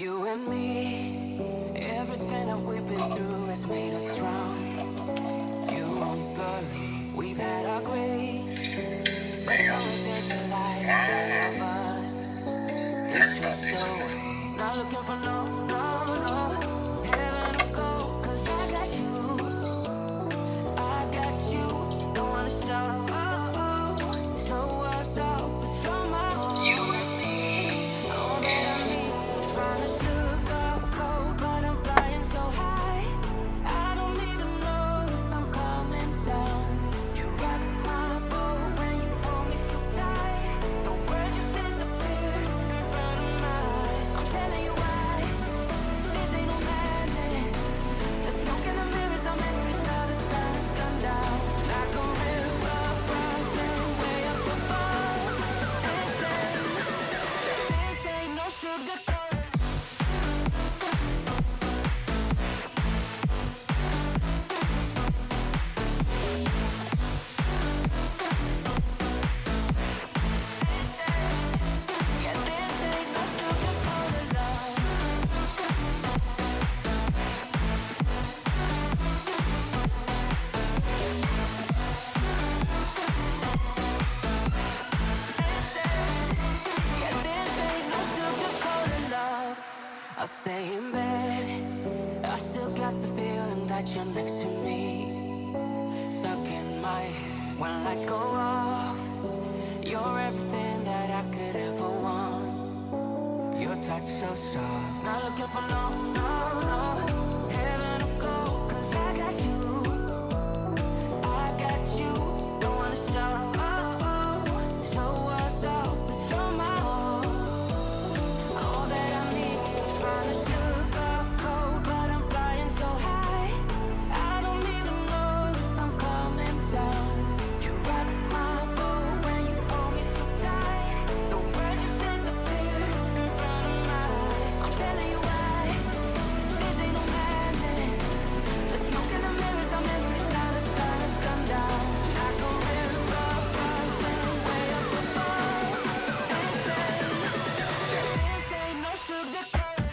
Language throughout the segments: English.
You and me, everything that we've been through has made us strong. You won't believe we've had our grace, but only there's a light inside of us. It's just the way. Not looking for no heaven or gold, 'cause I got you. Don't wanna show us off, but you're my own. You and me, all that I need. Trying to sugarcoat, but I'm flying so high. I don't even know if I'm coming down. You rock my boat when you hold me so tight. The world just disappears in front of my eyes. I'm telling you why. This ain't no madness. The smoke in the mirrors, our memories now the sun has come down. Like a river rising way up above. This ain't no sugar coat. Yeah, this ain't no sugar coated love. Yeah, this ain't no sugar coated love. I'll stay in bed. I still got the feeling that you're next to me. Stuck in my head when lights go off. You're everything that I could ever want. Your touch so soft. Not looking for no heaven or gold, 'cause I got you. Don't wanna show us off, but you're my all that I need. Trying to sugarcoat, but I'm flying so high. I don't even know if I'm coming down. You rock my boat when you hold me so tight. The world just disappears in front of my eyes. I'm telling you why. This ain't no madness. The smoke in the mirrors, our memories now the sun has come down. Like a river rising way up above. This ain't no sugar coat.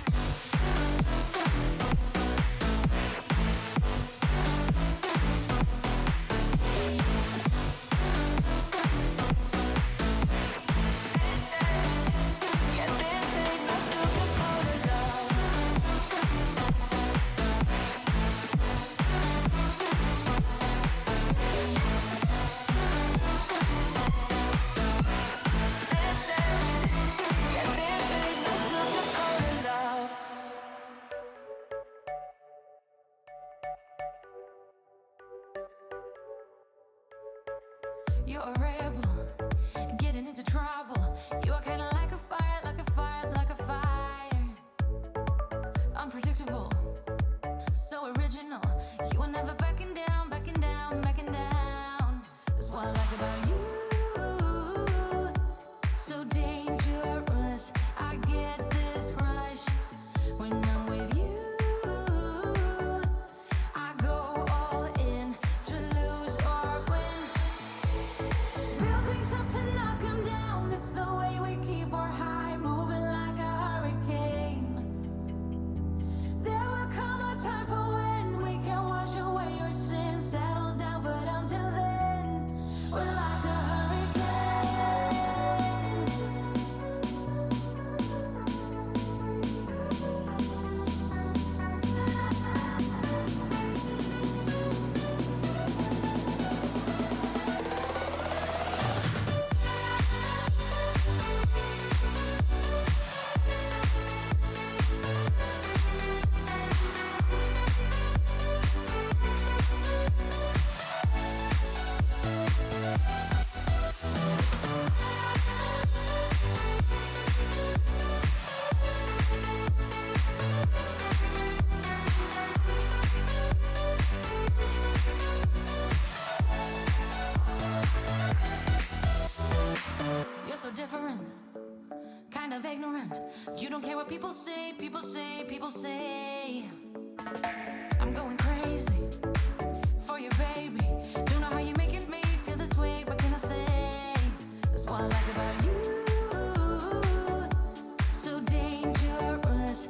Yeah, this ain't no sugar coated love. Yeah, this ain't no sugar coated love. You're a rebel, getting into trouble. You are kinda like a fire, like a fire, like a fire. Unpredictable, so original. You are never backing down, backing down, backing down. That's what I like about you. So dangerous, I get this rush when I'm with you. I go all in to lose or win. Build things up to knock 'em down. It's the way we keep our high, moving like a hurricane. There will come a time for when we can wash away your sins, settle down, but until then, we're like a hurricane. You're so different, kind of ignorant. You don't care what people say, people say, people say. I'm going crazy for you, baby. Don't know how you're making me feel this way. What can I say? That's what I like about you. So dangerous,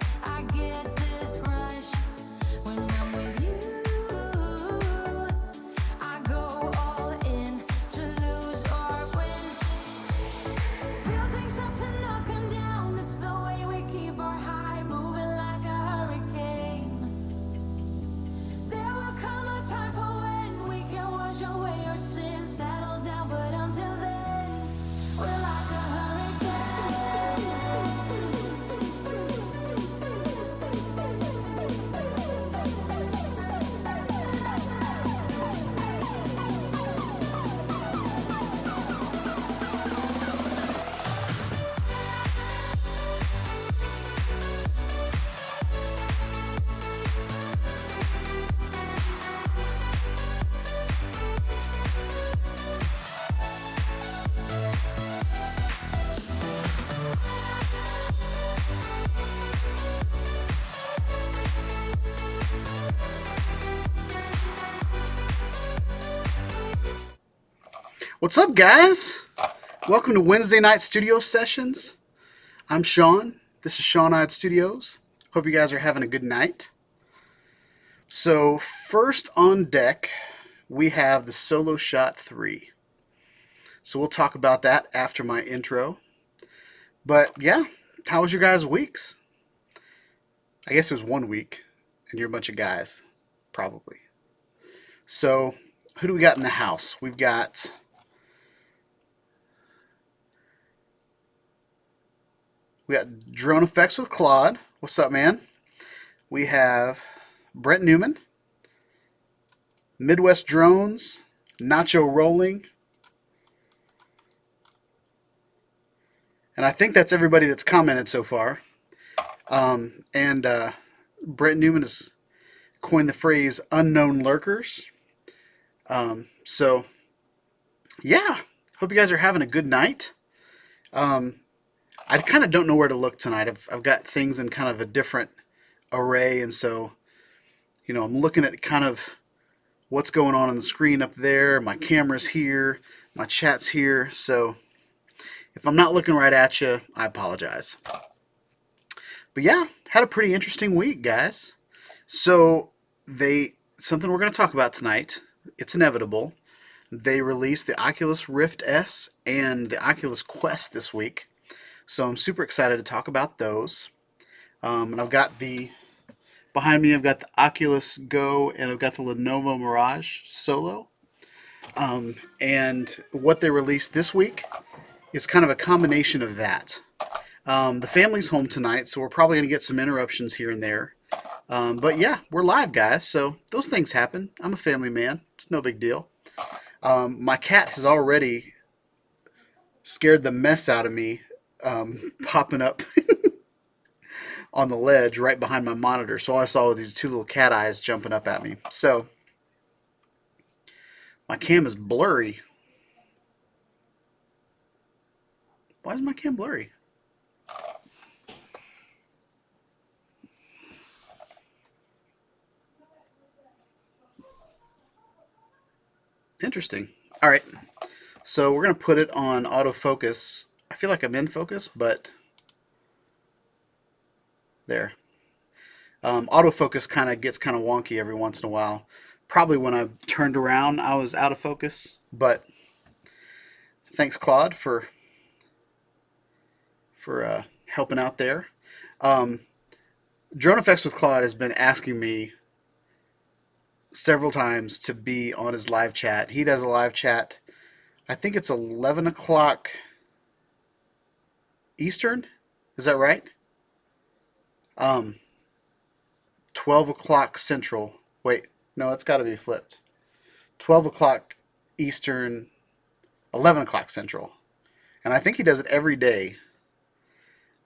What's up, guys? Welcome to Wednesday night studio sessions. I'm Shawn. This is Shawn Ide Studios. Hope you guys are having a good night. So, first on deck, we have the Solo Shot 3. So, we'll talk about that after my intro. But, yeah, how was your guys' weeks? I guess it was 1 week, and you're a bunch of guys, probably. So, who do we got in the house? We got Drone Effects with Claude. What's up, man? We have Brett Newman, Midwest Drones, Nacho Rolling, and I think that's everybody that's commented so far. And Brett Newman has coined the phrase "unknown lurkers." So, yeah, hope you guys are having a good night. I kind of don't know where to look tonight. I've got things in kind of a different array, and so, I'm looking at kind of what's going on the screen up there. My camera's here, my chat's here, so if I'm not looking right at you, I apologize. But yeah, had a pretty interesting week, guys. So something we're going to talk about tonight, it's inevitable. They released the Oculus Rift S and the Oculus Quest this week. So I'm super excited to talk about those. And behind me I've got the Oculus Go and I've got the Lenovo Mirage Solo. And what they released this week is kind of a combination of that. The family's home tonight, so we're probably going to get some interruptions here and there. But yeah, we're live, guys, so those things happen. I'm a family man. It's no big deal. My cat has already scared the mess out of me, popping up on the ledge right behind my monitor. So all I saw were these two little cat eyes jumping up at me. So my cam is blurry. Why is my cam blurry? Interesting. All right. So we're going to put it on autofocus. I feel like I'm in focus, but there. Autofocus kind of gets kind of wonky every once in a while. Probably when I turned around, I was out of focus. But thanks, Claude, for helping out there. Drone Effects with Claude has been asking me several times to be on his live chat. He does a live chat. I think it's 11 o'clock Eastern. Is that right? 12 o'clock Central. Wait, no, it's got to be flipped. 12 o'clock Eastern, 11 o'clock Central. And I think he does it every day.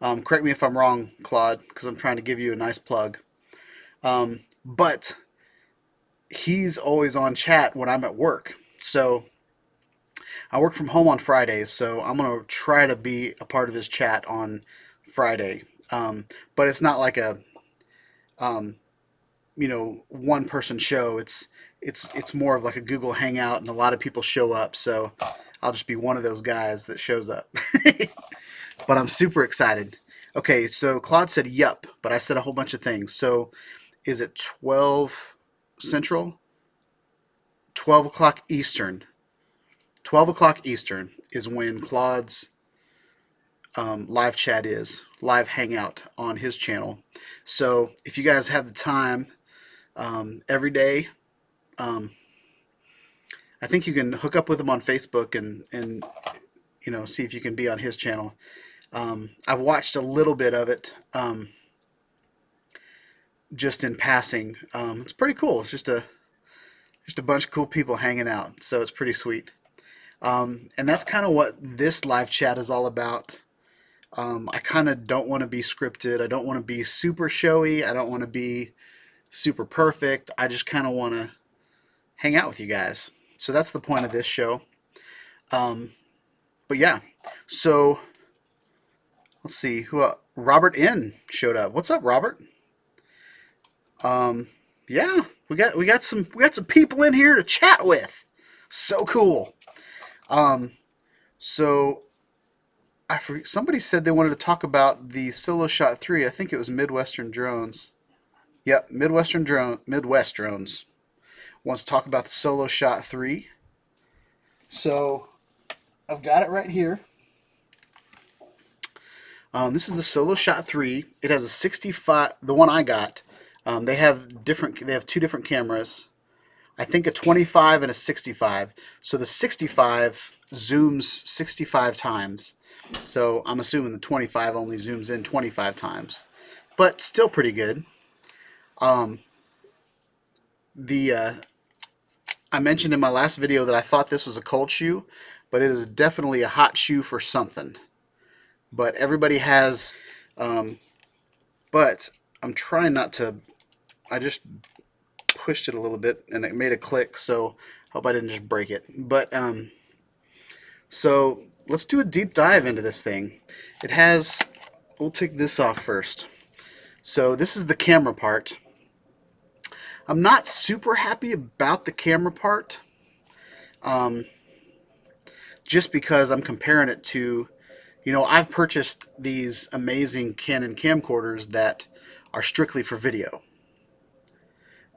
Correct me if I'm wrong, Claude, because I'm trying to give you a nice plug. But he's always on chat when I'm at work. So I work from home on Fridays, so I'm going to try to be a part of his chat on Friday. But it's not like a one person show. It's more of like a Google Hangout, and a lot of people show up, so I'll just be one of those guys that shows up. But I'm super excited. Okay, so Claude said yup, but I said a whole bunch of things. So is it 12 Central? 12 o'clock Eastern. 12 o'clock Eastern is when Claude's live chat is, live hangout on his channel. So if you guys have the time, every day, I think you can hook up with him on Facebook and see if you can be on his channel. I've watched a little bit of it, just in passing. It's pretty cool. It's just a bunch of cool people hanging out, so it's pretty sweet. And that's kind of what this live chat is all about. I kind of don't want to be scripted. I don't want to be super showy. I don't want to be super perfect. I just kind of want to hang out with you guys. So that's the point of this show. But yeah, so let's see who Robert N showed up. What's up, Robert? Yeah, we got some people in here to chat with. So cool. So somebody said they wanted to talk about the Solo Shot 3. I think it was Midwestern Drones. Yep, Midwest Drones wants to talk about the Solo Shot 3. So I've got it right here. This is the Solo Shot 3. It has a 65. The one I got. They have different. They have two different cameras. I think a 25 and a 65. So the 65 zooms 65 times. So I'm assuming the 25 only zooms in 25 times, but still pretty good. The I mentioned in my last video that I thought this was a cold shoe, but it is definitely a hot shoe for something. But everybody has. But I'm trying not to. I just pushed it a little bit and it made a click, so hope I didn't just break it. But so let's do a deep dive into this thing. It has, we'll take this off first. So this is the camera part. I'm not super happy about the camera part, just because I'm comparing it to, I've purchased these amazing Canon camcorders that are strictly for video.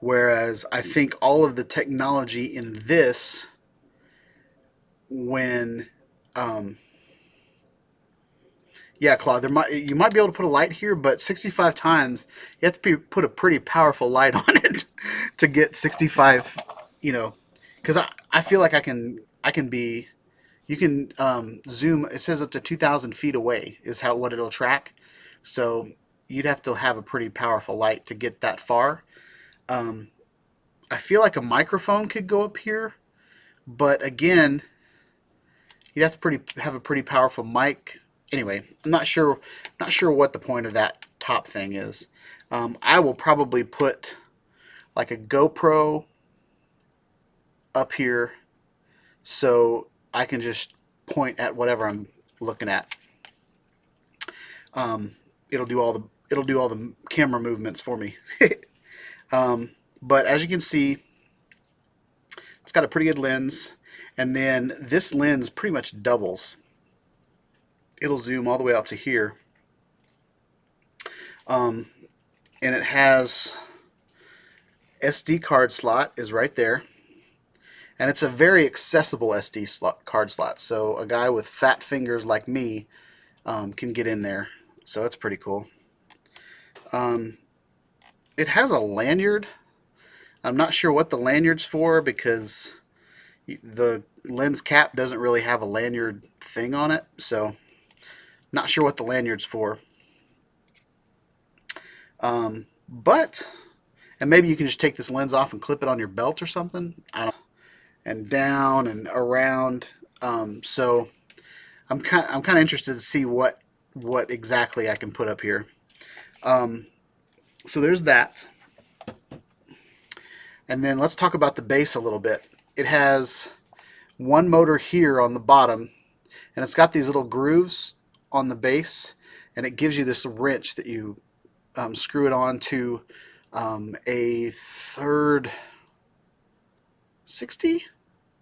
Whereas I think all of the technology in this, when, yeah, Claude, you might be able to put a light here, but 65 times you have to put a pretty powerful light on it to get 65. Because I feel like I can be. You can zoom. It says up to 2,000 feet away is what it'll track. So you'd have to have a pretty powerful light to get that far. I feel like a microphone could go up here, but again, you'd have to have a pretty powerful mic. Anyway, I'm not sure what the point of that top thing is. I will probably put like a GoPro up here so I can just point at whatever I'm looking at. It'll do all the camera movements for me. But as you can see, it's got a pretty good lens, and then this lens pretty much doubles. It'll zoom all the way out to here, and it has SD card slot is right there, and it's a very accessible card slot. So a guy with fat fingers like me can get in there. So that's pretty cool. It has a lanyard. I'm not sure what the lanyard's for because the lens cap doesn't really have a lanyard thing on it, so not sure what the lanyard's for. But, and maybe you can just take this lens off and clip it on your belt or something. I don't know. And down and around. So I'm kind of interested to see what exactly I can put up here. So there's that. And then let's talk about the base a little bit. It has one motor here on the bottom, and it's got these little grooves on the base, and it gives you this wrench that you screw it on to a third 60.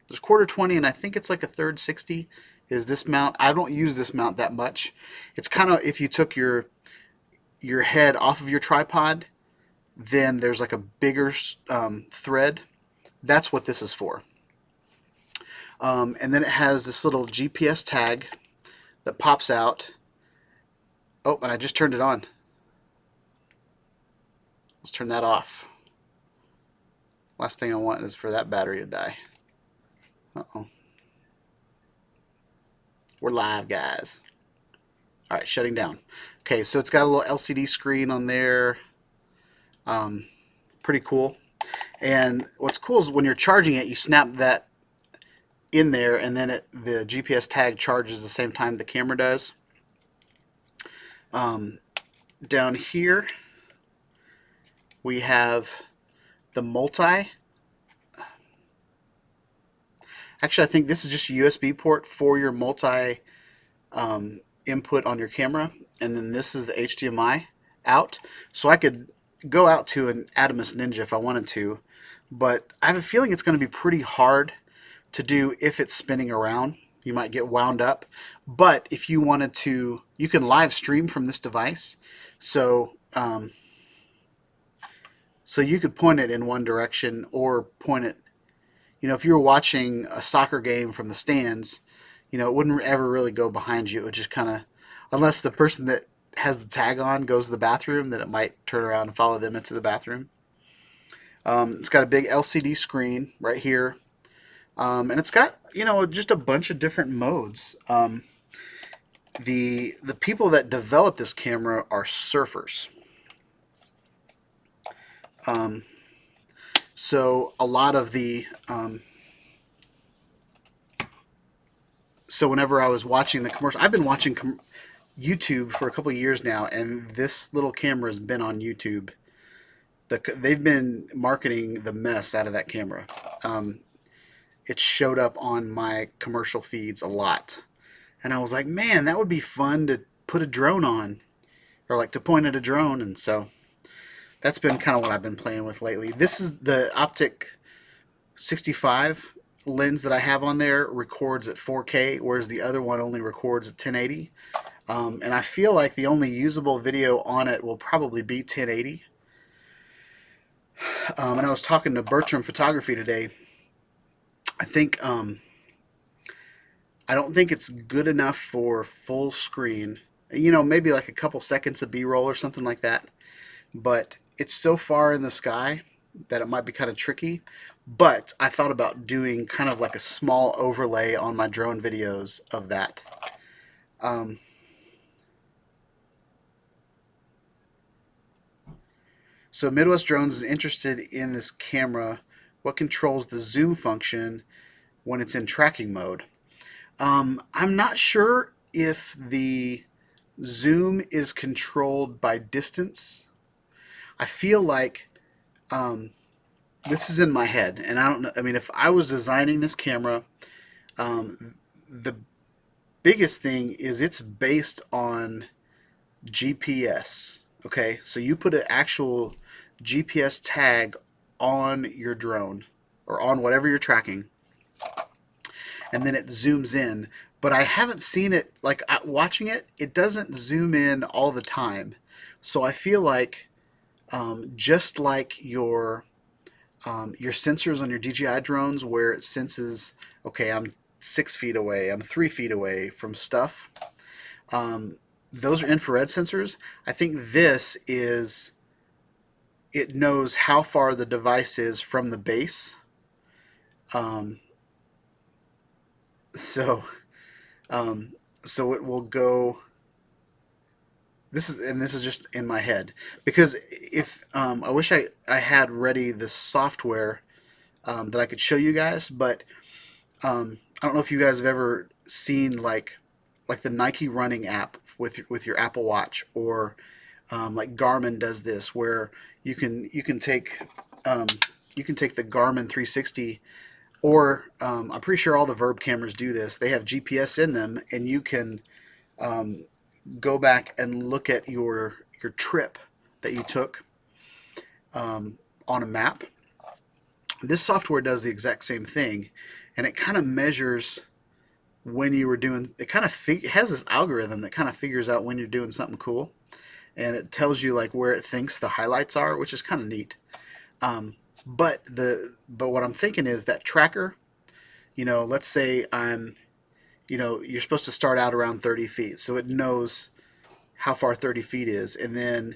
There's quarter 20, and I think it's like a third 60 is this mount. I don't use this mount that much. It's kind of, if you took your head off of your tripod, then there's like a bigger thread. That's what this is for. And then it has this little GPS tag that pops out. Oh, and I just turned it on. Let's turn that off. Last thing I want is for that battery to die. Uh-oh. We're live, guys. All right, shutting down. Okay, so it's got a little LCD screen on there. Pretty cool. And what's cool is when you're charging it, you snap that in there, and then the GPS tag charges the same time the camera does. Down here, we have the multi. Actually, I think this is just a USB port for your multi input on your camera, and then this is the HDMI out. So I could go out to an Adamus Ninja if I wanted to, but I have a feeling it's going to be pretty hard to do if it's spinning around. You might get wound up. But if you wanted to, you can live stream from this device. So so you could point it in one direction or point it, if you were watching a soccer game from the stands, it wouldn't ever really go behind you. It would just kind of, unless the person that has the tag on goes to the bathroom, then it might turn around and follow them into the bathroom. It's got a big LCD screen right here. And it's got, just a bunch of different modes. The people that developed this camera are surfers. So a lot of the so whenever I was watching the commercial, I've been watching YouTube for a couple of years now, and this little camera has been on YouTube. They've been marketing the mess out of that camera. It showed up on my commercial feeds a lot, and I was like, man, that would be fun to put a drone on, or like to point at a drone. And so that's been kind of what I've been playing with lately. This is the Optic 65 lens that I have on there, records at 4K, whereas the other one only records at 1080. And I feel like the only usable video on it will probably be 1080. And I was talking to Bertram Photography today. I think I don't think it's good enough for full screen. Maybe like a couple seconds of B-roll or something like that. But it's so far in the sky that it might be kind of tricky. But I thought about doing kind of like a small overlay on my drone videos of that. So Midwest Drones is interested in this camera. What controls the zoom function when it's in tracking mode? I'm not sure if the zoom is controlled by distance. I feel like this is in my head, and I don't know. I mean, if I was designing this camera, the biggest thing is it's based on GPS. Okay, so you put an actual GPS tag on your drone or on whatever you're tracking, and then it zooms in. But I haven't seen it, like watching it, it doesn't zoom in all the time. So I feel like just like your sensors on your DJI drones, where it senses, okay, I'm 6 feet away, I'm 3 feet away from stuff. Those are infrared sensors. I think this is, it knows how far the device is from the base. So it will go. This is just in my head, because if I wish I had ready the software that I could show you guys, but I don't know if you guys have ever seen like the Nike running app with your Apple Watch, or like Garmin does this, where you can take the Garmin 360, or I'm pretty sure all the Verb cameras do this. They have GPS in them, and you can go back and look at your trip that you took on a map. This software does the exact same thing, and it kind of measures when you were doing, it kind of has this algorithm that kind of figures out when you're doing something cool, and it tells you like where it thinks the highlights are, which is kind of neat. But what I'm thinking is that tracker, let's say you're supposed to start out around 30 feet, so it knows how far 30 feet is, and then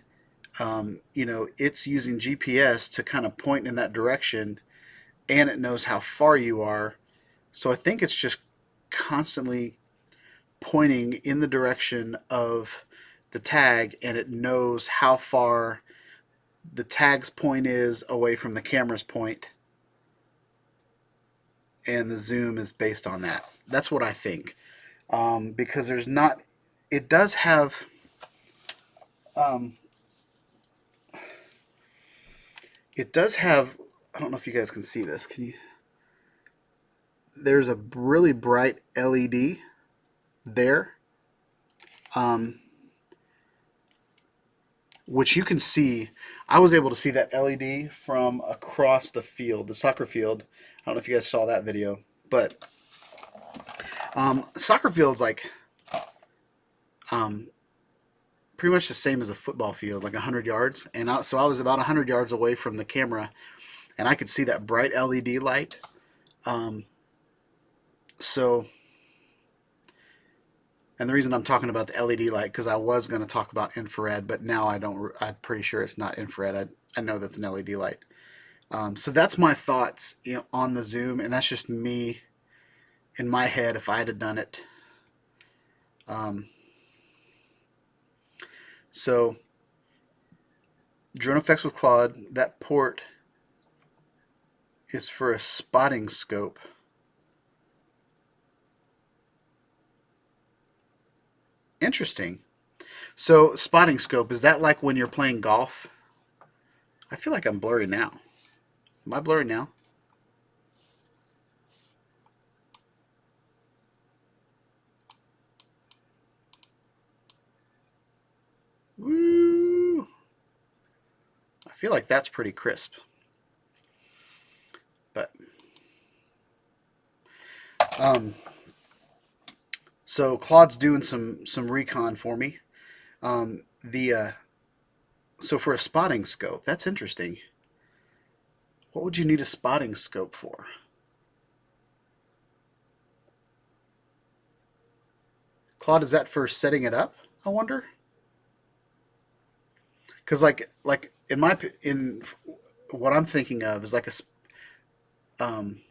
it's using GPS to kind of point in that direction, and it knows how far you are. So I think it's just constantly pointing in the direction of the tag, and it knows how far the tag's point is away from the camera's point, and the zoom is based on that. That's what I think, because there's not, it does have I don't know if you guys can see this. Can you? There's a really bright LED there, which you can see. I was able to see that LED from across the field, the soccer field. I don't know if you guys saw that video. But soccer field's like um, pretty much the same as a football field, like 100 yards. And so I was about 100 yards away from the camera, and I could see that bright LED light. Um, so, and the reason I'm talking about the LED light, because I was going to talk about infrared, but now I don't. I'm pretty sure it's not infrared. I know that's an LED light. So that's my thoughts, on the zoom, and that's just me in my head if I had done it. Um, so drone effects with Claude. That port is for a spotting scope. Interesting. So spotting scope, is that like when you're playing golf? I feel like I'm blurry now. Am I blurry now? Woo! I feel like that's pretty crisp. But so Claude's doing some recon for me. The so for a spotting scope, that's interesting. What would you need a spotting scope for? Claude, is that for setting it up? I wonder. Because like in what I'm thinking of is like um,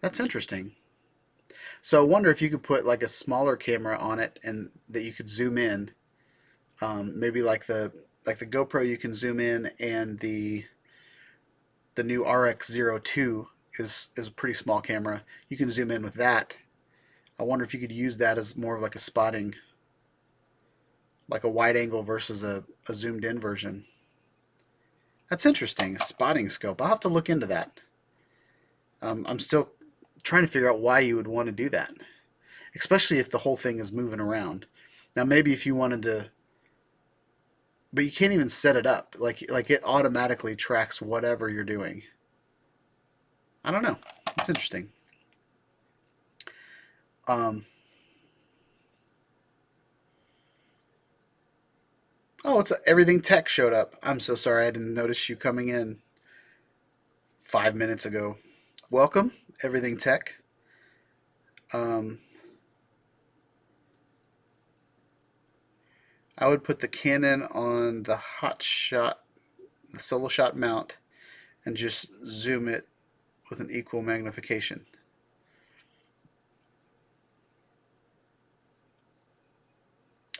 that's interesting. So I wonder if you could put like a smaller camera on it and that you could zoom in. Maybe like the GoPro you can zoom in, and the new RX02 is a pretty small camera. You can zoom in with that. I wonder if you could use that as more of like a spotting, like a wide angle versus a zoomed in version. That's interesting. A spotting scope. I'll have to look into that. I'm still trying to figure out why you would want to do that, especially if the whole thing is moving around. Now, maybe if you wanted to, but you can't even set it up. Like it automatically tracks whatever you're doing. I don't know. It's interesting. Um, oh, everything tech showed up. I'm so sorry I didn't notice you coming in 5 minutes ago. Welcome, everything tech. Um, I would put the Canon on the hot shot, the solo shot mount, and just zoom it with an equal magnification.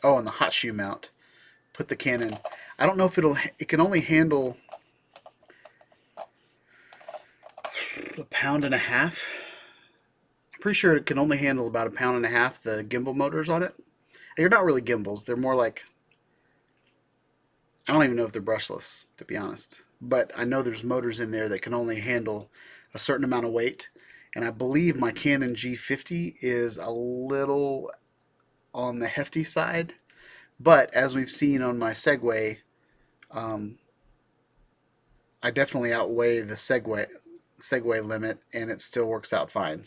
Oh, and the hot shoe mount. Put the Canon. I don't know if it can only handle a pound and a half. I'm pretty sure it can only handle about a pound and a half, the gimbal motors on it. They're not really gimbals. They're more like, I don't even know if they're brushless, to be honest. But I know there's motors in there that can only handle a certain amount of weight. And I believe my Canon G50 is a little on the hefty side. But as we've seen on my Segway, um, I definitely outweigh the Segway limit, and it still works out fine.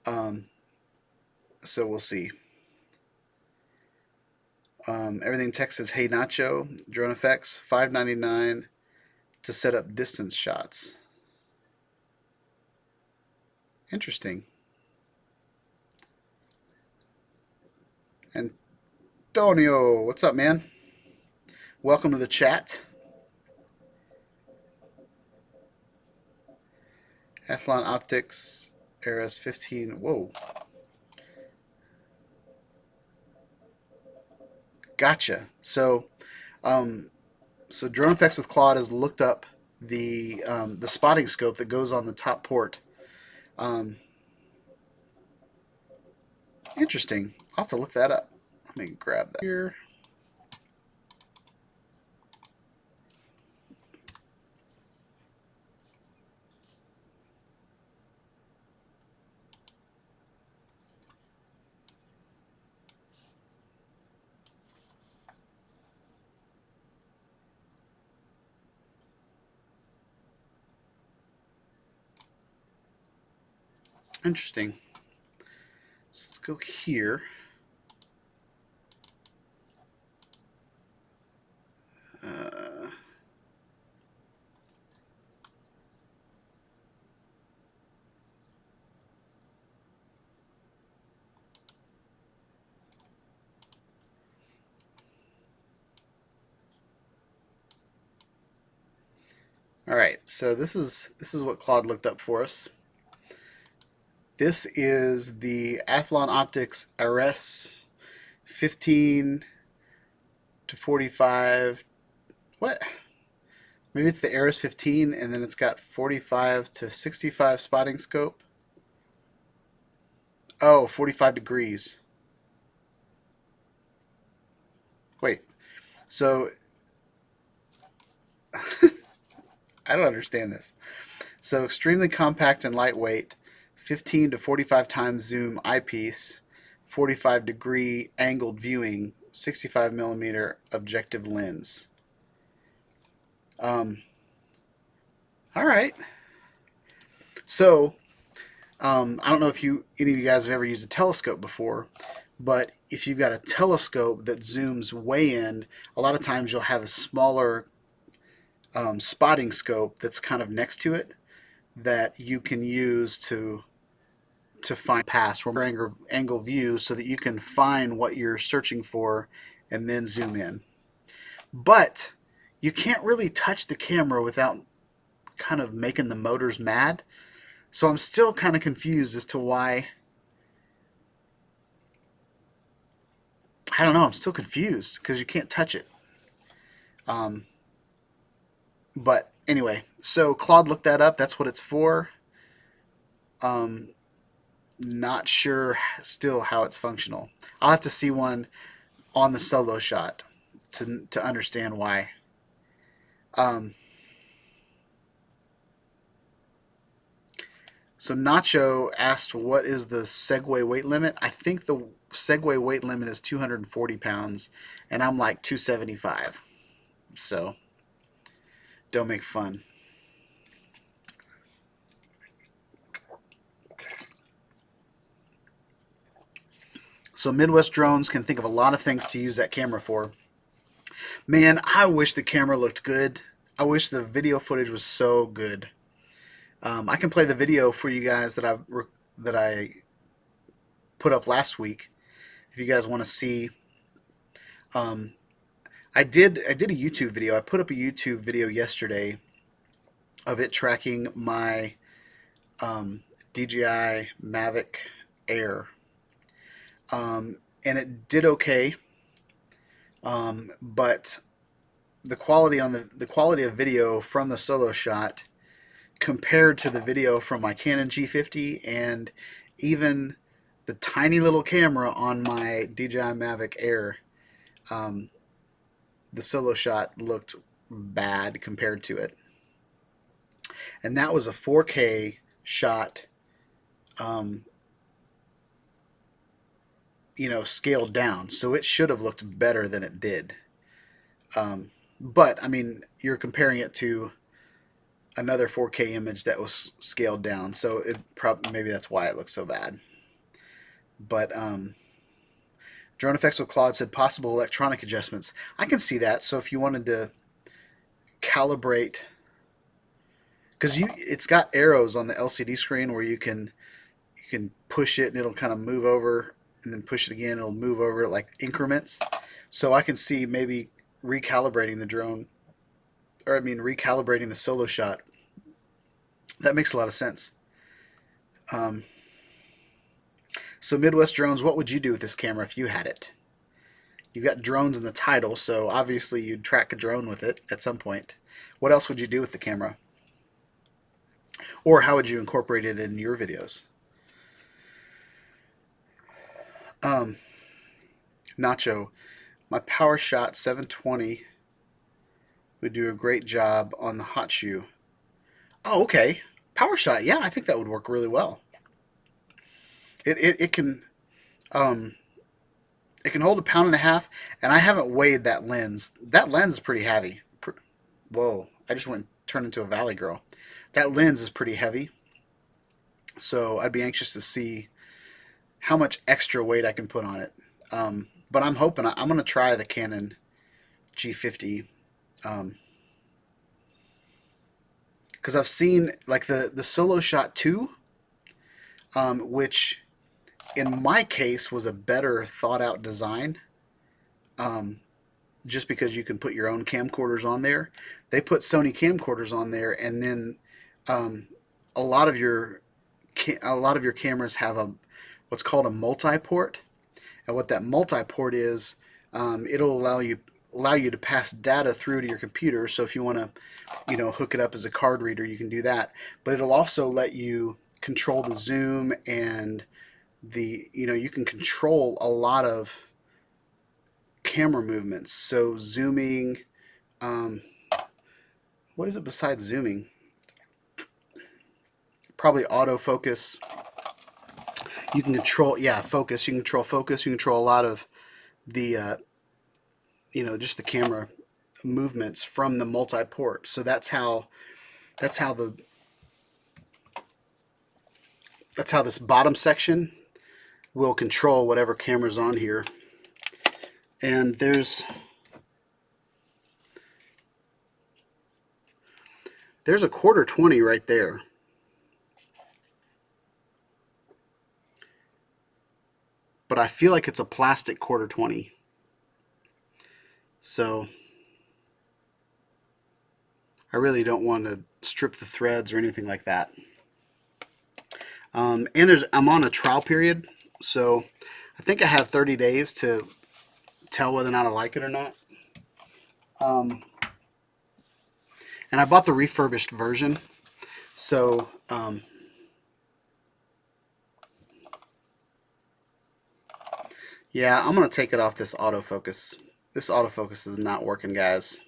Um, so we'll see. Everything Tech says, "Hey Nacho, drone effects, $5.99 to set up distance shots." Interesting. Antonio, what's up, man? Welcome to the chat. Athlon Optics, Eras 15. Whoa. Gotcha. So drone effects with Claude has looked up the spotting scope that goes on the top port. Um, Interesting. I'll have to look that up. Let me grab that here. Interesting. So let's go here. All right, so this is what Claude looked up for us. This is the Athlon Optics RS 15 to 45. What? Maybe it's the RS 15 and then it's got 45 to 65 spotting scope. Oh, 45 degrees. Wait, so I don't understand this. So extremely compact and lightweight, 15 to 45 times zoom eyepiece, 45 degree angled viewing, 65 millimeter objective lens. All right. So I don't know if any of you guys have ever used a telescope before, but if you've got a telescope that zooms way in, a lot of times you'll have a smaller spotting scope that's kind of next to it that you can use to find past or angle view so that you can find what you're searching for and then zoom in. But you can't really touch the camera without kind of making the motors mad. So I'm still kind of confused as to why. I don't know. I'm still confused because you can't touch it. But anyway, so Claude looked that up. That's what it's for. Not sure still how it's functional. I'll have to see one on the solo shot to understand why. So Nacho asked, what is the Segway weight limit? I think the Segway weight limit is 240 pounds, and I'm like 275. So don't make fun. So Midwest Drones can think of a lot of things to use that camera for. Man, I wish the camera looked good. I wish the video footage was so good. I can play the video for you guys that I put up last week if you guys want to see. I did a YouTube video. I put up a YouTube video yesterday of it tracking my DJI Mavic Air, and it did okay. But the quality of video from the solo shot compared to the video from my Canon G50 and even the tiny little camera on my DJI Mavic Air, the solo shot looked bad compared to it. And that was a 4K shot, scaled down. So it should have looked better than it did. But, I mean, you're comparing it to another 4K image that was scaled down, so maybe that's why it looks so bad. But Drone Effects with Claude said possible electronic adjustments. I can see that. So if you wanted to calibrate, because it's got arrows on the LCD screen where you can push it and it'll kind of move over, and then push it again, it'll move over like increments. So I can see maybe recalibrating the drone, or recalibrating the solo shot. That makes a lot of sense. So Midwest Drones, what would you do with this camera if you had it? You've got drones in the title, so obviously you'd track a drone with it at some point. What else would you do with the camera? Or how would you incorporate it in your videos? Nacho, my PowerShot 720 would do a great job on the hot shoe. Oh, okay. PowerShot, yeah, I think that would work really well. It can hold 1.5 pounds, and I haven't weighed that lens. That lens is pretty heavy. Whoa! I just turned into a valley girl. That lens is pretty heavy. So I'd be anxious to see how much extra weight I can put on it. But I'm hoping I'm going to try the Canon G50 because I've seen like the Solo Shot 2, which in my case was a better thought out design. Um, just because you can put your own camcorders on there, they put Sony camcorders on there, and then um, a lot of your cameras have a what's called a multi-port, and what that multi-port is, it'll allow you to pass data through to your computer. So if you want to, hook it up as a card reader, you can do that. But it'll also let you control the zoom and you can control a lot of camera movements. So zooming, um, what is it besides zooming? Probably autofocus. You can control, focus. You can control focus. You can control a lot of the, just the camera movements from the multi-port. So that's how the that's how this bottom section will control whatever camera's on here. And there's a quarter 20 right there. But I feel like it's a plastic quarter 20. So I really don't want to strip the threads or anything like that. And I'm on a trial period, so I think I have 30 days to tell whether or not I like it or not. And I bought the refurbished version, so yeah, I'm gonna take it off this autofocus. This autofocus is not working, guys.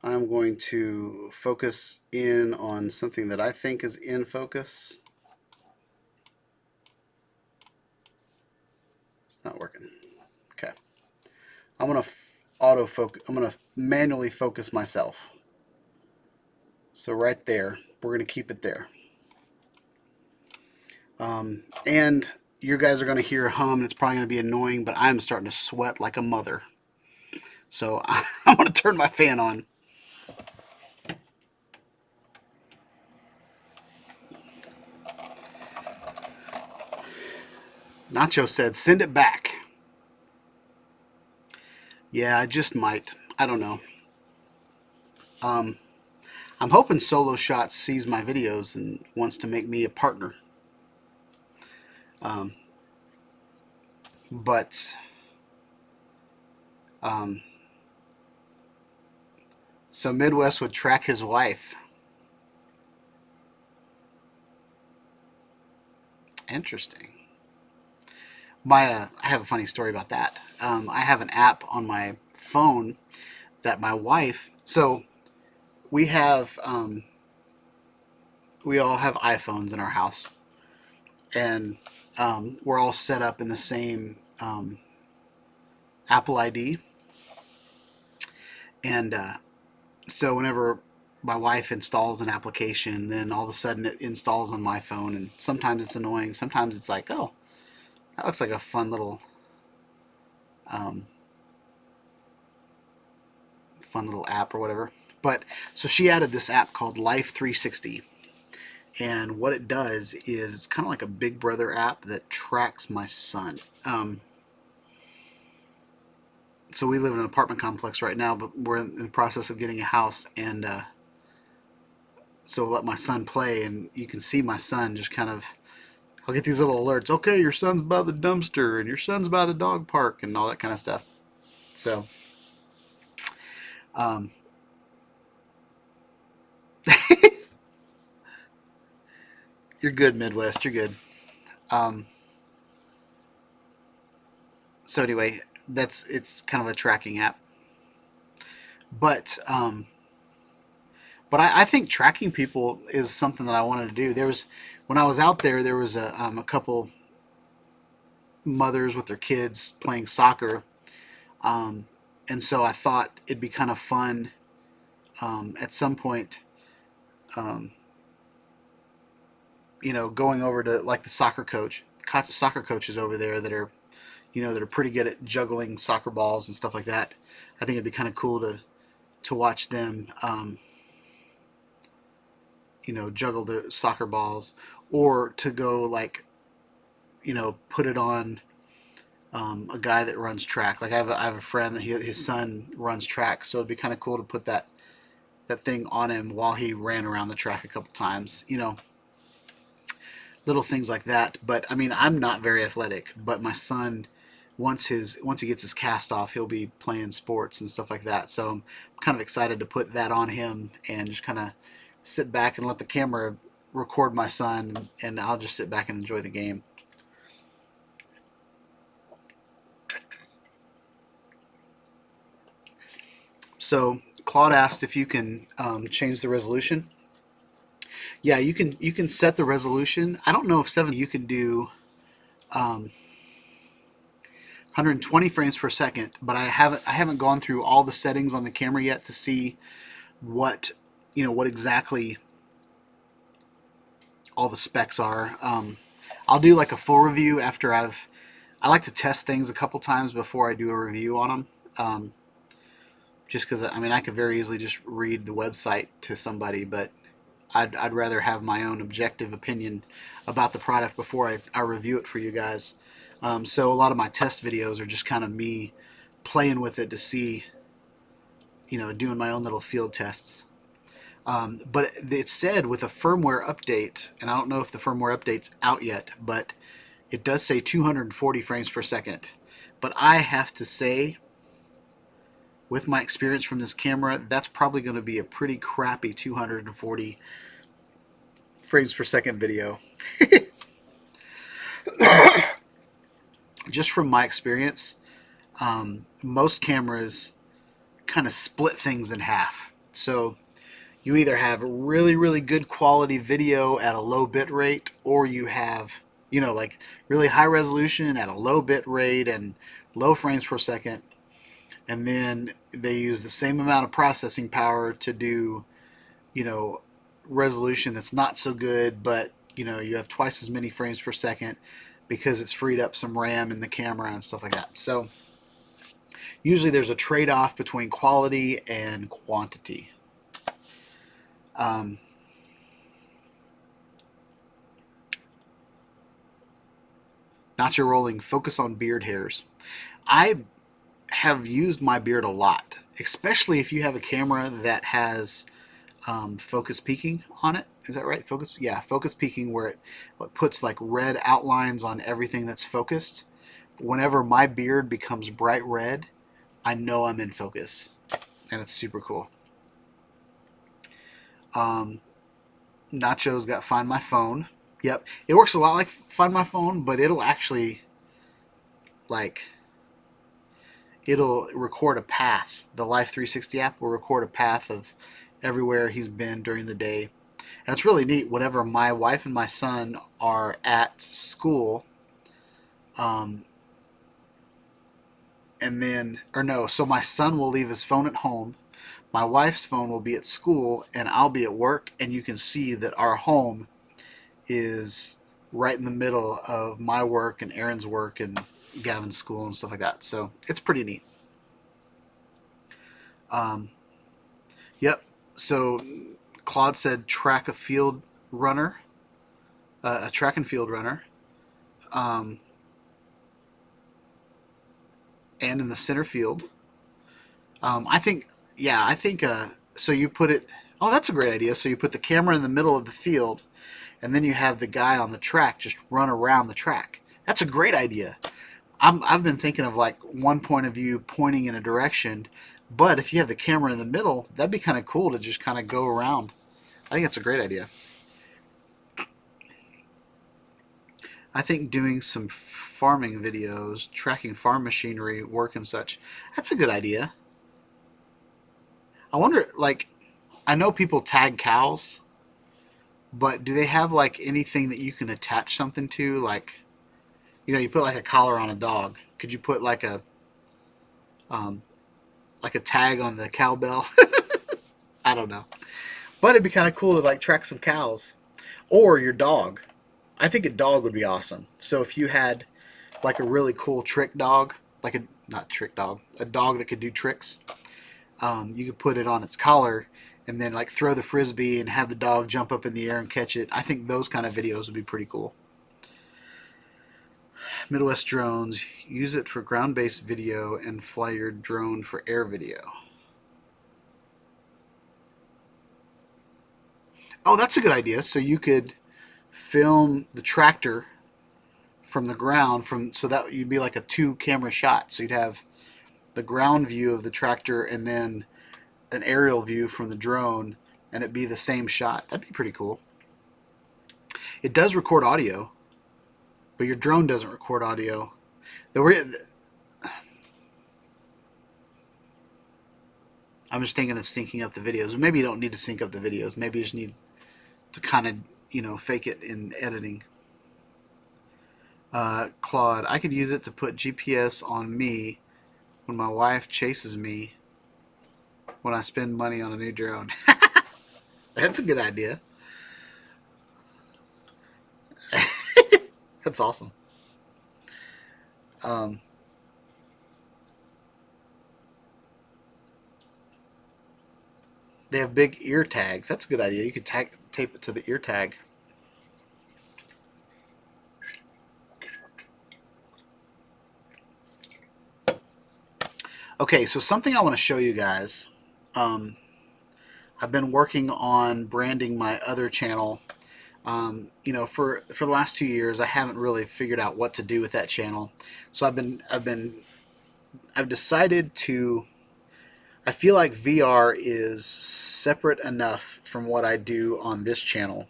I'm going to focus in on something that I think is in focus. It's not working. Okay. I'm going to autofocus. I'm going to manually focus myself. So right there, we're going to keep it there. And you guys are going to hear a hum, and it's probably going to be annoying, but I'm starting to sweat like a mother. So I'm going to turn my fan on. Nacho said, send it back. Yeah, I just might. I don't know. I'm hoping Solo Shots sees my videos and wants to make me a partner. But so Midwest would track his wife. Interesting. I have a funny story about that. I have an app on my phone that my wife. So we have we all have iPhones in our house, and we're all set up in the same Apple ID. And so whenever my wife installs an application, then all of a sudden it installs on my phone, and sometimes it's annoying. Sometimes it's like, oh, that looks like a fun little app or whatever. But so she added this app called Life 360, and what it does is it's kind of like a Big Brother app that tracks my son. So we live in an apartment complex right now, but we're in the process of getting a house, and so I'll let my son play, and you can see my son just kind of. I'll get these little alerts. Okay, your son's by the dumpster, and your son's by the dog park, and all that kind of stuff. So, you're good, Midwest. You're good. So anyway, it's kind of a tracking app, but I think tracking people is something that I wanted to do. When I was out there, there was a couple mothers with their kids playing soccer, and so I thought it'd be kind of fun at some point going over to like the soccer coaches over there that are, that are pretty good at juggling soccer balls and stuff like that. I think it'd be kind of cool to watch them, juggle the soccer balls, or to go like, put it on a guy that runs track. Like I have a friend that his son runs track, so it'd be kind of cool to put that thing on him while he ran around the track a couple times. Little things like that. But I mean, I'm not very athletic, but my son, once he gets his cast off, he'll be playing sports and stuff like that. So I'm kind of excited to put that on him and just kind of sit back and let the camera record my son, and I'll just sit back and enjoy the game. So Claude asked if you can change the resolution. Yeah, you can set the resolution. I don't know if you can do 120 frames per second, but I haven't gone through all the settings on the camera yet to see what what exactly all the specs are. I'll do like a full review after I like to test things a couple times before I do a review on them. Just because I mean I could very easily just read the website to somebody, but I'd rather have my own objective opinion about the product before I review it for you guys. So a lot of my test videos are just kind of me playing with it to see, doing my own little field tests. But it said with a firmware update, and I don't know if the firmware update's out yet, but it does say 240 frames per second. But I have to say, with my experience from this camera, that's probably going to be a pretty crappy 240 frames per second video. Just from my experience, most cameras kind of split things in half. So you either have really, really good quality video at a low bit rate, or you have, like really high resolution at a low bit rate and low frames per second. And then they use the same amount of processing power to do, resolution that's not so good, but, you have twice as many frames per second because it's freed up some RAM in the camera and stuff like that. So usually there's a trade-off between quality and quantity. Nacho rolling, focus on beard hairs. I have used my beard a lot, especially if you have a camera that has focus peaking on it. Is that right? Focus peaking, where it puts like red outlines on everything that's focused. Whenever my beard becomes bright red, I know I'm in focus, and it's super cool. Nacho's got Find My Phone. Yep, it works a lot like Find My Phone, but it'll actually it'll record a path. The Life 360 app will record a path of everywhere he's been during the day. And it's really neat. Whenever my wife and my son are at school, so my son will leave his phone at home, my wife's phone will be at school, and I'll be at work, and you can see that our home is right in the middle of my work and Aaron's work and Gavin's school and stuff like that. So it's pretty neat. Yep. So Claude said track and field runner. And in the center field. I think so you put it, oh, that's a great idea. So you put the camera in the middle of the field, and then you have the guy on the track just run around the track. That's a great idea. I've been thinking of like one point of view pointing in a direction, but if you have the camera in the middle, that'd be kind of cool to just kind of go around. I think that's a great idea. I think doing some farming videos, tracking farm machinery, work and such, that's a good idea. I wonder, like, I know people tag cows, but do they have like anything that you can attach something to? Like, you put like a collar on a dog. Could you put like a tag on the cowbell? I don't know. But it'd be kind of cool to like track some cows or your dog. I think a dog would be awesome. So if you had like a really cool trick dog, like a not trick dog, a dog that could do tricks, you could put it on its collar and then like throw the frisbee and have the dog jump up in the air and catch it. I think those kind of videos would be pretty cool. Midwest Drones, use it for ground-based video and fly your drone for air video. Oh, that's a good idea. So you could film the tractor from the ground, so that you'd be like a 2-camera shot. So you'd have the ground view of the tractor and then an aerial view from the drone, and it'd be the same shot. That'd be pretty cool. It does record audio, but your drone doesn't record audio. I'm just thinking of syncing up the videos. Maybe you don't need to sync up the videos. Maybe you just need to kind of, fake it in editing. Claude, I could use it to put GPS on me when my wife chases me when I spend money on a new drone. That's a good idea. That's awesome. They have big ear tags. That's a good idea. You could tape it to the ear tag. Okay, so something I want to show you guys. I've been working on branding my other channel. For the last 2 years, I haven't really figured out what to do with that channel. So I've decided to. I feel like VR is separate enough from what I do on this channel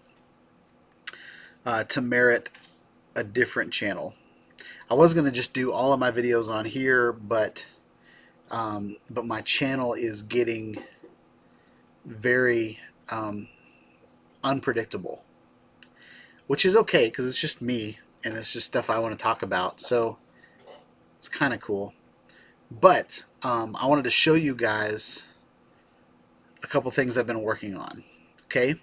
to merit a different channel. I was going to just do all of my videos on here, but my channel is getting very unpredictable, which is okay because it's just me and it's just stuff I want to talk about. So it's kind of cool. But I wanted to show you guys a couple things I've been working on. Okay,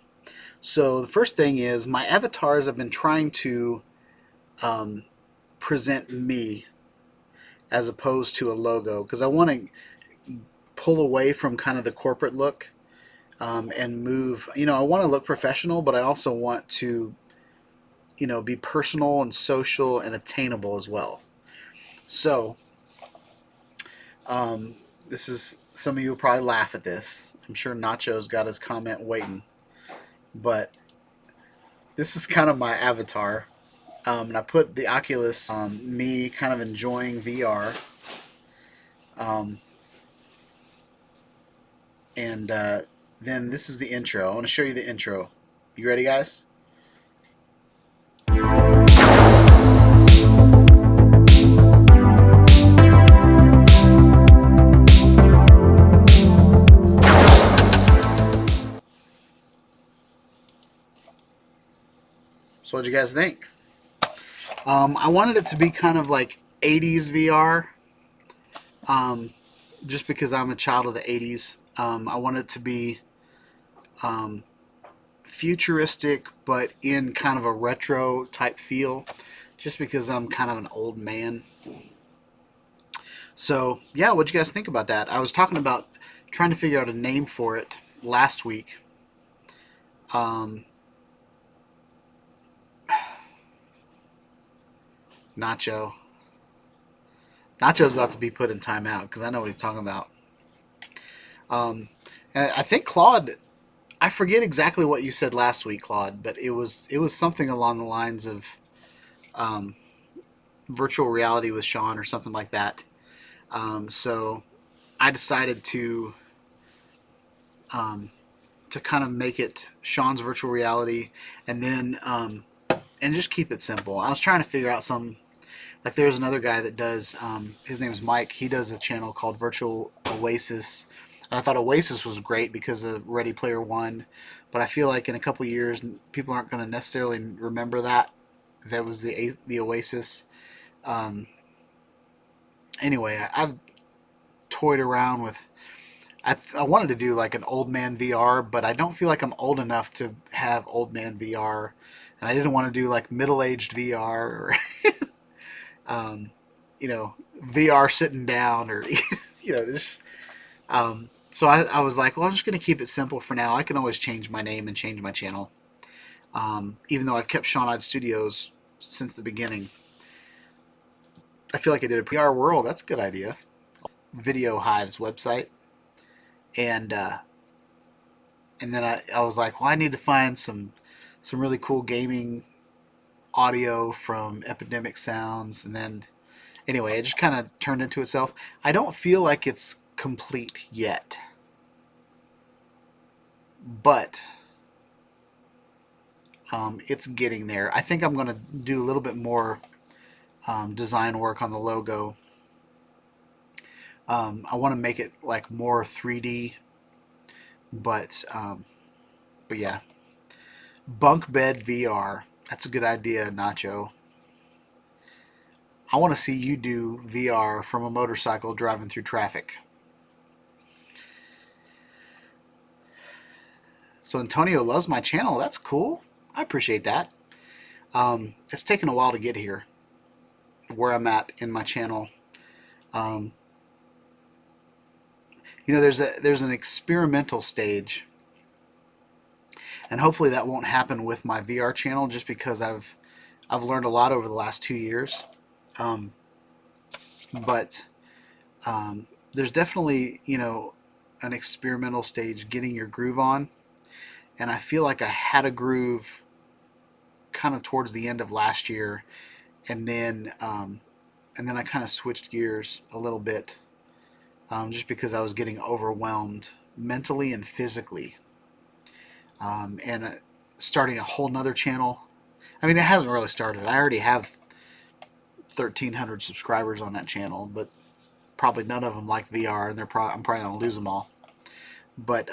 so the first thing is my avatars. I've been trying to present me as opposed to a logo because I want to pull away from kind of the corporate look and move. I want to look professional, but I also want to be personal and social and attainable as well. So this is, some of you will probably laugh at this. I'm sure Nacho's got his comment waiting. But this is kind of my avatar. And I put the Oculus, me kind of enjoying VR. Then this is the intro. I want to show you the intro. You ready, guys? So what'd you guys think? I wanted it to be kind of like 80s VR, just because I'm a child of the 80s. I want it to be futuristic, but in kind of a retro type feel, just because I'm kind of an old man. So yeah, what'd you guys think about that? I was talking about trying to figure out a name for it last week. Nacho's about to be put in timeout because I know what he's talking about. And I think Claude, I forget exactly what you said last week, Claude, but it was something along the lines of virtual reality with Shawn or something like that. So I decided to kind of make it Shawn's virtual reality, and then and just keep it simple. I was trying to figure out some. Like there's another guy that does, his name's Mike. He does a channel called Virtual Oasis. And I thought Oasis was great because of Ready Player One. But I feel like in a couple years, people aren't going to necessarily remember that. That was the Oasis. Anyway, I've toyed around with, I wanted to do like an old man VR, but I don't feel like I'm old enough to have old man VR, and I didn't want to do like middle aged VR or um, VR sitting down or just so I was like, well, I'm just going to keep it simple for now. I can always change my name and change my channel, even though I've kept Shawn Ide Studios since the beginning. I feel like I did a PR World. That's a good idea. Video Hive's website, and then I was like, well, I need to find some really cool gaming audio from Epidemic Sounds, and then anyway, it just kind of turned into itself. I don't feel like it's complete yet, but it's getting there. I think I'm going to do a little bit more design work on the logo. I want to make it like more 3D, but yeah, bunk bed VR. That's a good idea, Nacho. I want to see you do VR from a motorcycle driving through traffic. So Antonio loves my channel. That's cool. I appreciate that. It's taken a while to get here, where I'm at in my channel. There's an experimental stage, and hopefully that won't happen with my VR channel, just because I've learned a lot over the last 2 years. But there's definitely an experimental stage, getting your groove on, and I feel like I had a groove kind of towards the end of last year, and then I kind of switched gears a little bit, just because I was getting overwhelmed mentally and physically, and starting a whole nother channel. I mean, it hasn't really started. I already have 1,300 subscribers on that channel, but probably none of them like VR, and I'm probably gonna lose them all. But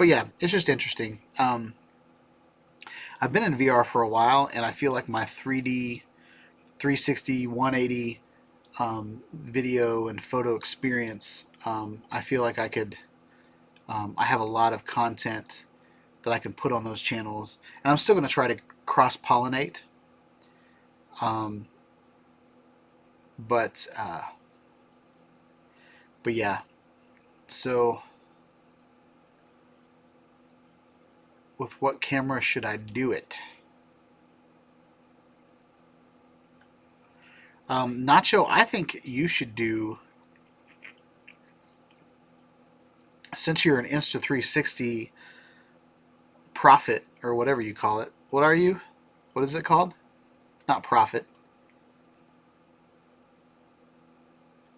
yeah, it's just interesting. I've been in VR for a while, and I feel like my 3D, 360, 180 video and photo experience, I feel like I could, I have a lot of content that I can put on those channels, and I'm still going to try to cross-pollinate, but yeah, so with what camera should I do it? Nacho, I think you should do, since you're an Insta360 prophet, or whatever you call it. What are you? What is it called? Not prophet.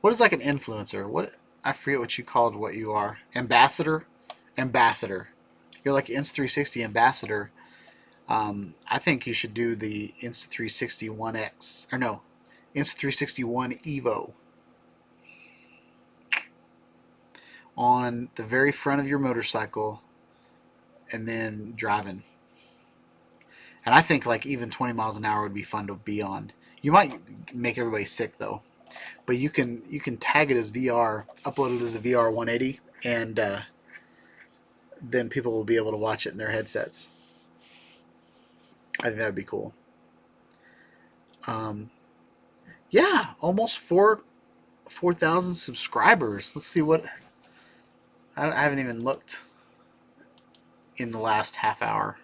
What is like an influencer? What, I forget what you called what you are. Ambassador? Ambassador. You're like Insta360 ambassador. I think you should do the Insta360 One X, or no, Insta360 One Evo, on the very front of your motorcycle, and then driving. And I think like even 20 miles an hour would be fun to be on. You might make everybody sick though, but you can tag it as VR, upload it as a VR 180, and then people will be able to watch it in their headsets. I think that would be cool. Yeah, almost 4,000 subscribers. Let's see what. I haven't even looked in the last half hour.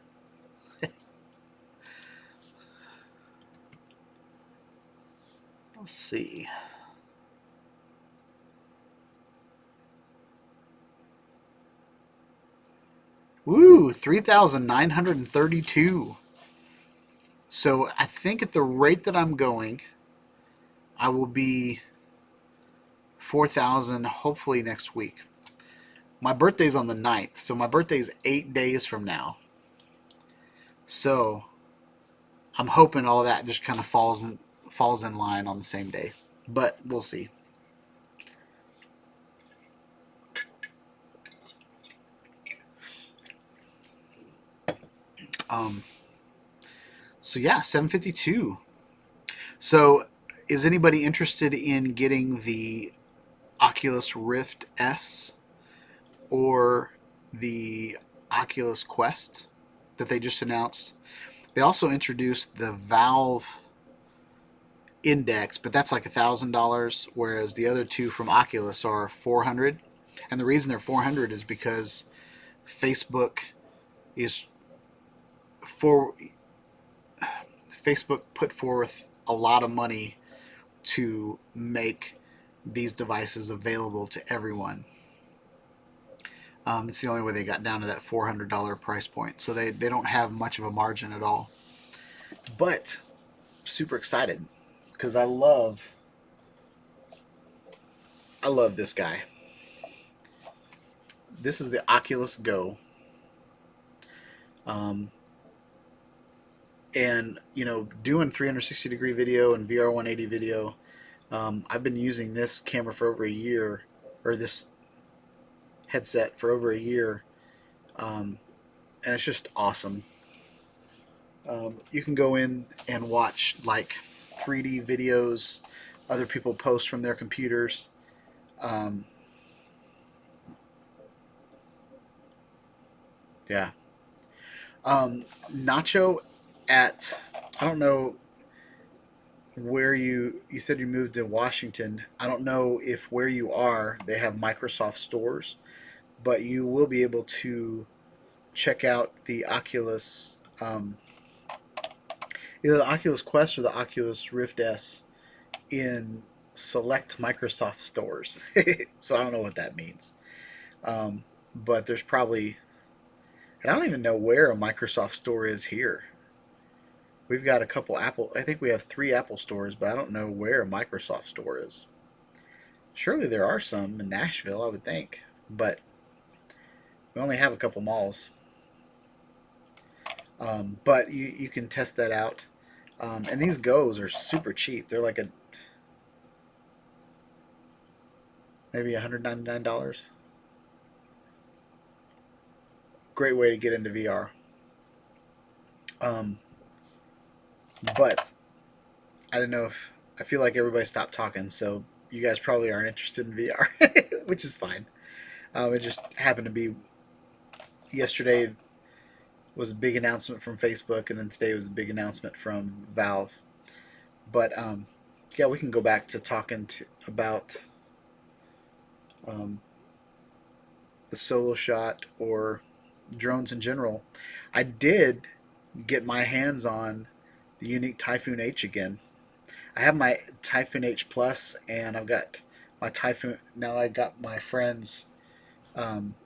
Let's see. Woo, 3,932. So I think at the rate that I'm going, I will be 4,000 hopefully next week. My birthday's on the 9th, so my birthday's 8 days from now. So I'm hoping all that just kind of falls in line on the same day, but we'll see. So yeah, 752. So is anybody interested in getting the Oculus Rift S or the Oculus Quest that they just announced. They also introduced the Valve Index, but that's like $1,000, whereas the other two from Oculus are 400. And the reason they're 400 is because Facebook is for Facebook put forth a lot of money to make these devices available to everyone. It's the only way they got down to that $400 price point. So they don't have much of a margin at all. But super excited because I love this guy. This is the Oculus Go. And you know, doing 360 degree video and VR 180 video, I've been using this camera for over a year, or this headset for over a year, and it's just awesome. You can go in and watch like 3D videos other people post from their computers. Yeah. Nacho at, I don't know where you said you moved to Washington. I don't know if where you are they have Microsoft stores, but you will be able to check out the Oculus, either the Oculus Quest or the Oculus Rift S in select Microsoft stores. So I don't know what that means. But there's probably, and I don't even know where a Microsoft store is here. We've got a couple Apple, I think we have 3 Apple stores, but I don't know where a Microsoft store is. Surely there are some in Nashville, I would think, but we only have a couple malls. But you can test that out. And these Go's are super cheap. They're like maybe $199. Great way to get into VR. But I don't know if, I feel like everybody stopped talking, so you guys probably aren't interested in VR, which is fine. It just happened to be yesterday was a big announcement from Facebook, and then today was a big announcement from Valve. But yeah, we can go back to talking about the solo shot or drones in general. I did get my hands on the Unique Typhoon H again. I have my Typhoon H Plus, and I've got my Typhoon. Now I got my friend's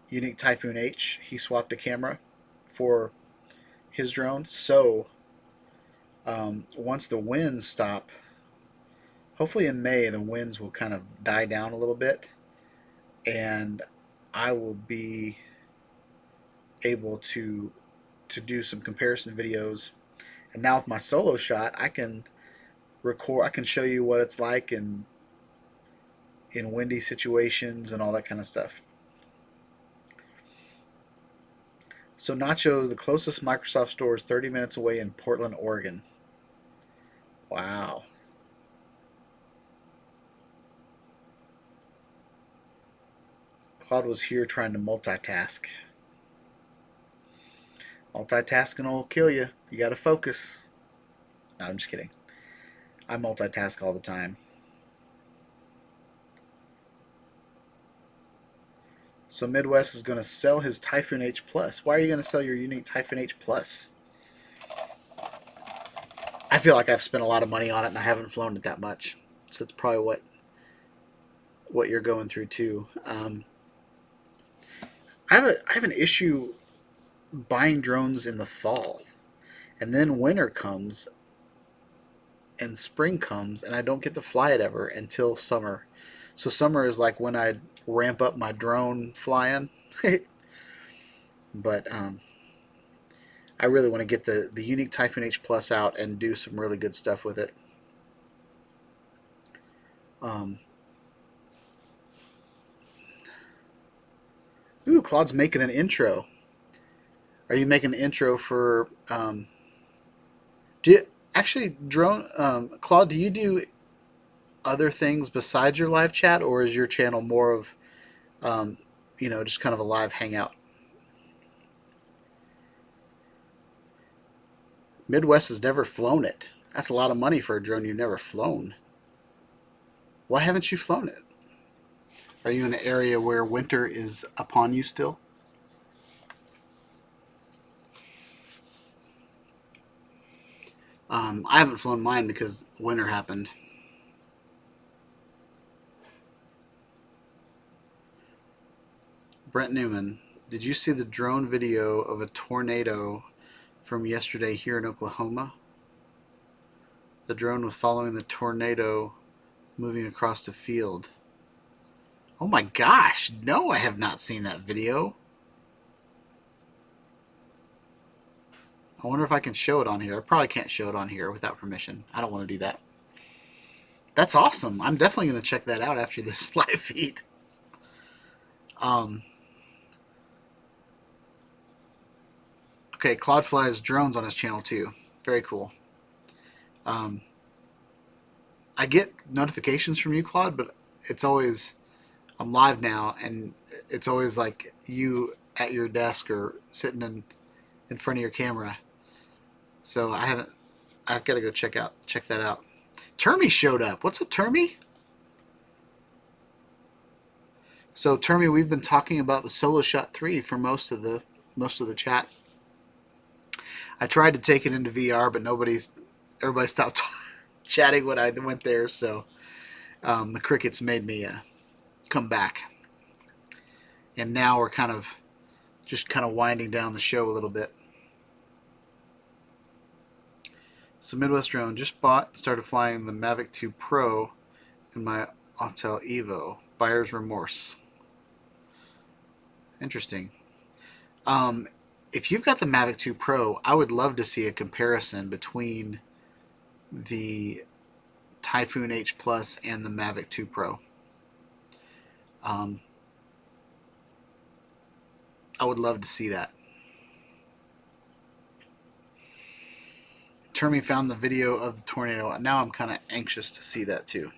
Unique Typhoon H. He swapped a camera for his drone. So once the winds stop, hopefully in May, the winds will kind of die down a little bit, and I will be able to do some comparison videos. And now with my solo shot, I can record, I can show you what it's like in windy situations and all that kind of stuff. So Nacho, the closest Microsoft store is 30 minutes away in Portland, Oregon. Wow. Claude was here trying to multitask. Multitasking will kill you. You got to focus. No, I'm just kidding. I multitask all the time. So Midwest is going to sell his Typhoon H Plus. Why are you going to sell your Unique Typhoon H Plus? I feel like I've spent a lot of money on it and I haven't flown it that much. So it's probably what you're going through too. I have an issue buying drones in the fall, and then winter comes and spring comes, and I don't get to fly it ever until summer. So summer is like when I ramp up my drone flying. But I really want to get the Unique Typhoon H Plus out and do some really good stuff with it. Ooh, Claude's making an intro. Are you making an intro for? Do you, actually drone? Claude, do you do other things besides your live chat, or is your channel more of, just kind of a live hangout? Midwest has never flown it. That's a lot of money for a drone you've never flown. Why haven't you flown it? Are you in an area where winter is upon you still? I haven't flown mine because winter happened. Brent Newman, did you see the drone video of a tornado from yesterday here in Oklahoma? The drone was following the tornado moving across the field. Oh my gosh, no, I have not seen that video. I wonder if I can show it on here. I probably can't show it on here without permission. I don't want to do that. That's awesome. I'm definitely going to check that out after this live feed. Okay, Claude flies drones on his channel too. Very cool. I get notifications from you, Claude, but it's always, I'm live now, and it's always like you at your desk or sitting in front of your camera. So I've got to go check that out. Termy showed up. What's up, Termy? So Termy, we've been talking about the Solo Shot 3 for most of the chat. I tried to take it into VR, but everybody stopped chatting when I went there, so the crickets made me come back. And now we're kind of winding down the show a little bit. So Midwest Drone just bought and started flying the Mavic 2 Pro in my Autel Evo. Buyer's remorse. Interesting. If you've got the Mavic 2 Pro, I would love to see a comparison between the Typhoon H Plus and the Mavic 2 Pro. I would love to see that. Termy found the video of the tornado. Now I'm kind of anxious to see that too.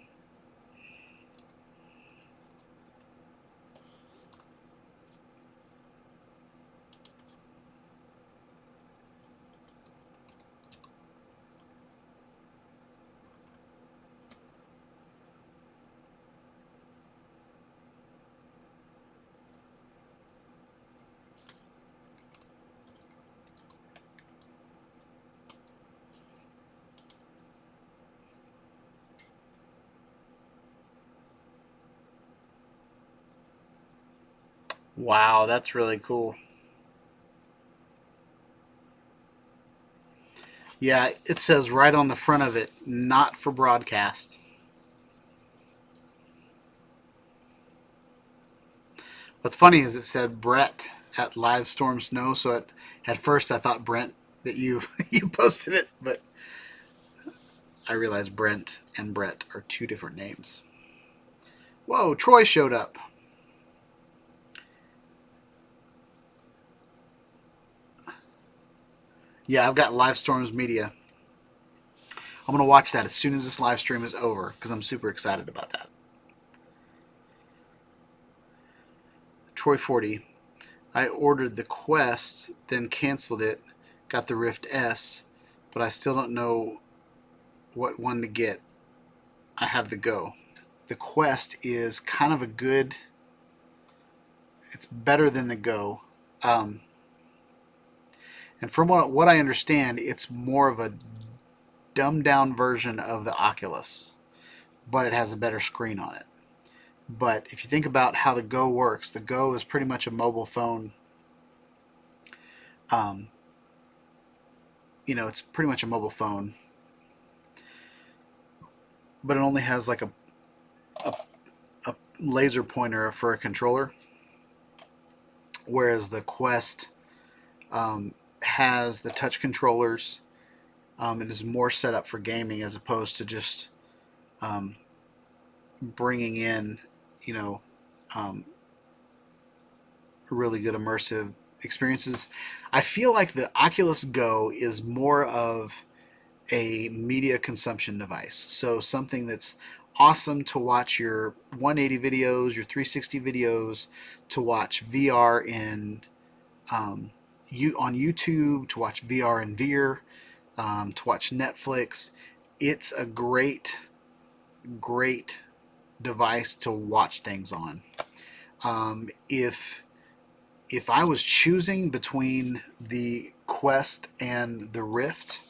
Wow, that's really cool. Yeah, it says right on the front of it, not for broadcast. What's funny is it said Brett at Livestorm Snow, so at first I thought Brent that you you posted it, but I realized Brent and Brett are two different names. Whoa, Troy showed up. Yeah, I've got Livestorms Media. I'm going to watch that as soon as this live stream is over because I'm super excited about that. Troy 40. I ordered the Quest, then canceled it, got the Rift S, but I still don't know what one to get. I have the Go. The Quest is kind of it's better than the Go. And from what I understand, it's more of a dumbed down version of the Oculus, but it has a better screen on it. But if you think about how the Go works, the Go is pretty much a mobile phone. It's pretty much a mobile phone, but it only has like a laser pointer for a controller, whereas the Quest has the touch controllers. It is more set up for gaming as opposed to just bringing in, really good immersive experiences. I feel like the Oculus Go is more of a media consumption device. So something that's awesome to watch your 180 videos, your 360 videos, to watch VR in on YouTube, to watch VR in Veer, to watch Netflix. It's a great device to watch things on. If I was choosing between the Quest and the Rift,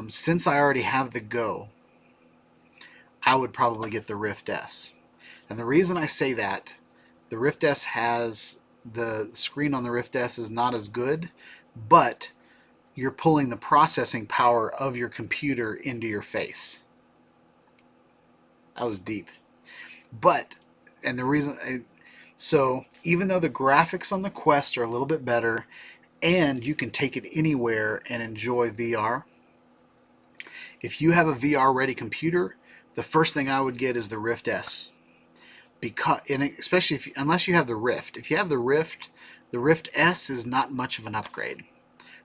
since I already have the Go, I would probably get the Rift S. And the reason I say that, the Rift S has, the screen on the Rift S is not as good, but you're pulling the processing power of your computer into your face. That was deep. But, and the reason, so even though the graphics on the Quest are a little bit better, and you can take it anywhere and enjoy VR, if you have a VR ready computer, the first thing I would get is the Rift S. Because, and especially if unless you have the Rift. If you have the Rift S is not much of an upgrade.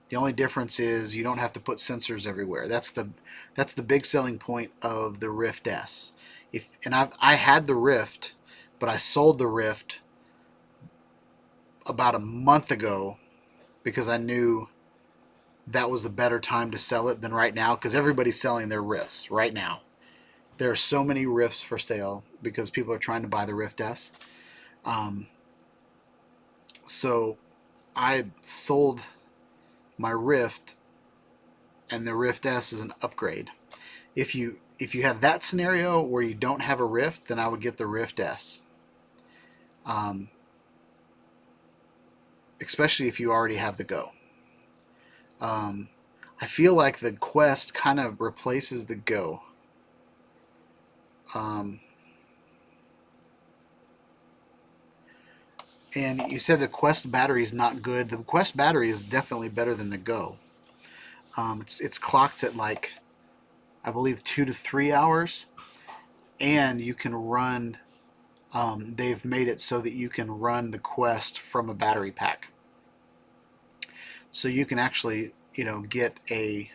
The only difference is you don't have to put sensors everywhere. That's the big selling point of the Rift S. I had the Rift, but I sold the Rift about a month ago because I knew that was a better time to sell it than right now, because everybody's selling their Rifts right now. There are so many Rifts for sale because people are trying to buy the Rift S. So I sold my Rift, and the Rift S is an upgrade. If you have that scenario where you don't have a Rift, then I would get the Rift S. Especially if you already have the Go. I feel like the Quest kind of replaces the Go. And you said the Quest battery is not good. The Quest battery is definitely better than the Go. It's clocked at, like, I believe 2 to 3 hours, and you can run. They've made it so that you can run the Quest from a battery pack. So you can actually, get a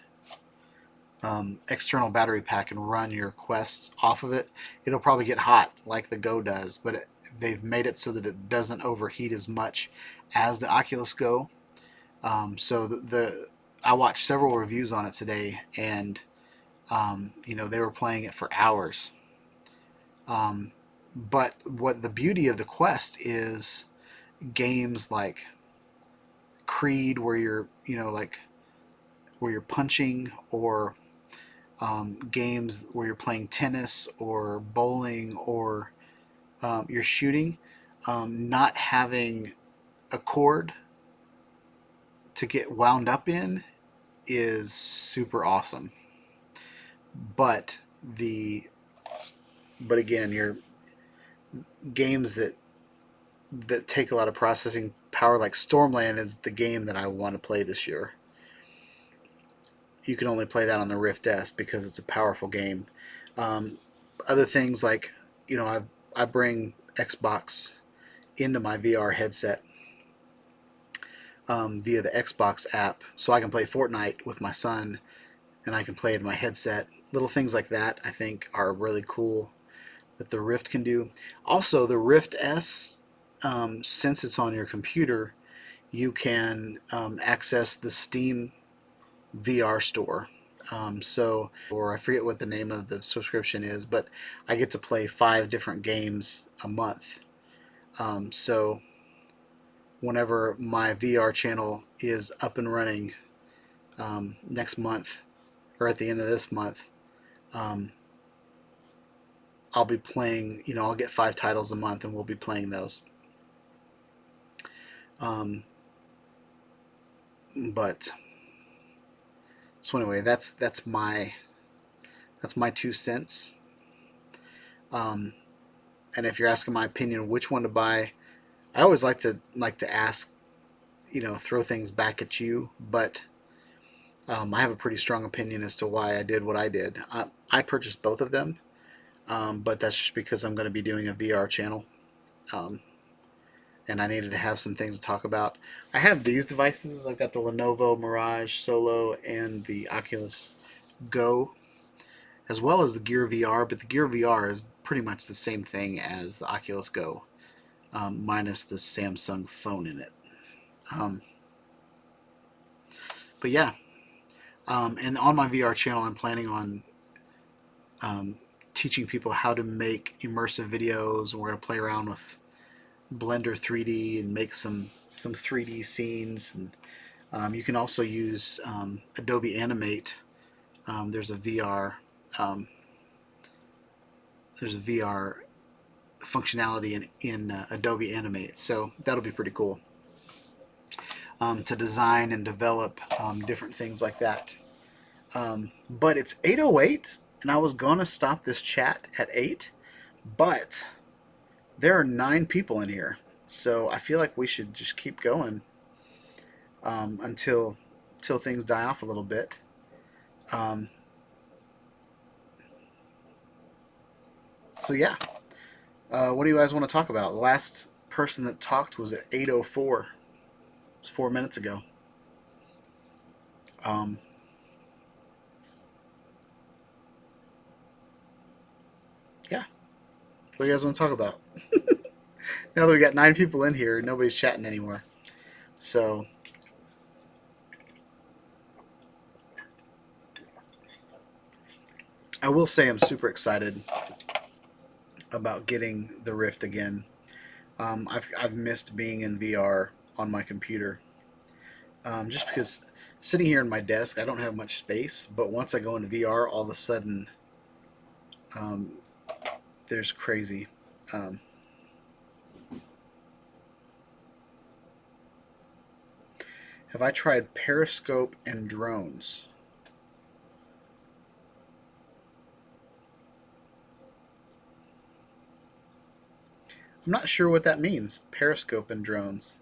external battery pack and run your Quests off of it. It'll probably get hot like the Go does, but they've made it so that it doesn't overheat as much as the Oculus Go. So I watched several reviews on it today, and they were playing it for hours. But what the beauty of the Quest is, games like Creed, where you're where you're punching, or games where you're playing tennis or bowling, or you're shooting, not having a cord to get wound up in is super awesome. But again, your games that take a lot of processing power, like Stormland is the game that I want to play this year. You can only play that on the Rift S because it's a powerful game. Other things like, I bring Xbox into my VR headset via the Xbox app, so I can play Fortnite with my son, and I can play it in my headset. Little things like that I think are really cool that the Rift can do. Also, the Rift S, since it's on your computer, you can access the Steam VR store. Or I forget what the name of the subscription is, but I get to play 5 different games a month. So whenever my VR channel is up and running next month, or at the end of this month, I'll be playing, I'll get 5 titles a month, and we'll be playing those. But so anyway, that's my 2 cents. And if you're asking my opinion which one to buy, I always like to ask, throw things back at you, but I have a pretty strong opinion as to why I did what I did. I purchased both of them, but that's just because I'm going to be doing a VR channel, and I needed to have some things to talk about. I have these devices. I've got the Lenovo Mirage Solo and the Oculus Go, as well as the Gear VR, but the Gear VR is pretty much the same thing as the Oculus Go, minus the Samsung phone in it. But yeah, and on my VR channel, I'm planning on teaching people how to make immersive videos, and we're going to play around with Blender 3D and make some 3D scenes. And you can also use Adobe Animate. There's a VR functionality in Adobe Animate, so that'll be pretty cool to design and develop different things like that. But it's 8:08, and I was gonna stop this chat at 8, but there are 9 people in here, so I feel like we should just keep going until things die off a little bit. So yeah, what do you guys want to talk about? The last person that talked was at 8:04. It was 4 minutes ago. Yeah, what do you guys want to talk about? Now that we got 9 people in here, nobody's chatting anymore. So I will say I'm super excited about getting the Rift again. I've missed being in VR on my computer, just because sitting here in my desk I don't have much space, but once I go into VR, all of a sudden there's crazy. Have I tried Periscope and drones? I'm not sure what that means, Periscope and drones.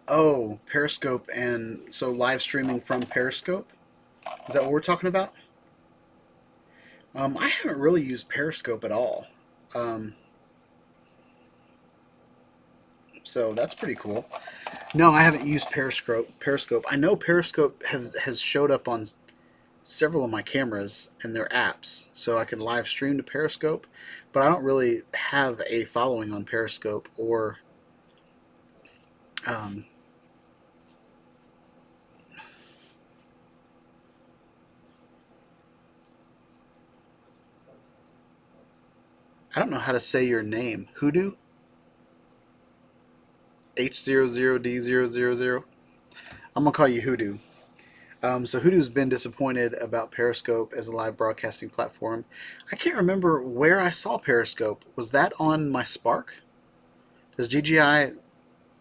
Oh, Periscope, and so live streaming from Periscope? Is that what we're talking about? I haven't really used Periscope at all. So that's pretty cool. No, I haven't used Periscope. I know Periscope has showed up on several of my cameras and their apps, so I can live stream to Periscope, but I don't really have a following on Periscope or I don't know how to say your name. Hoodoo? H00D000? I'm going to call you Hoodoo. So Hoodoo's been disappointed about Periscope as a live broadcasting platform. I can't remember where I saw Periscope. Was that on my Spark? Does GGI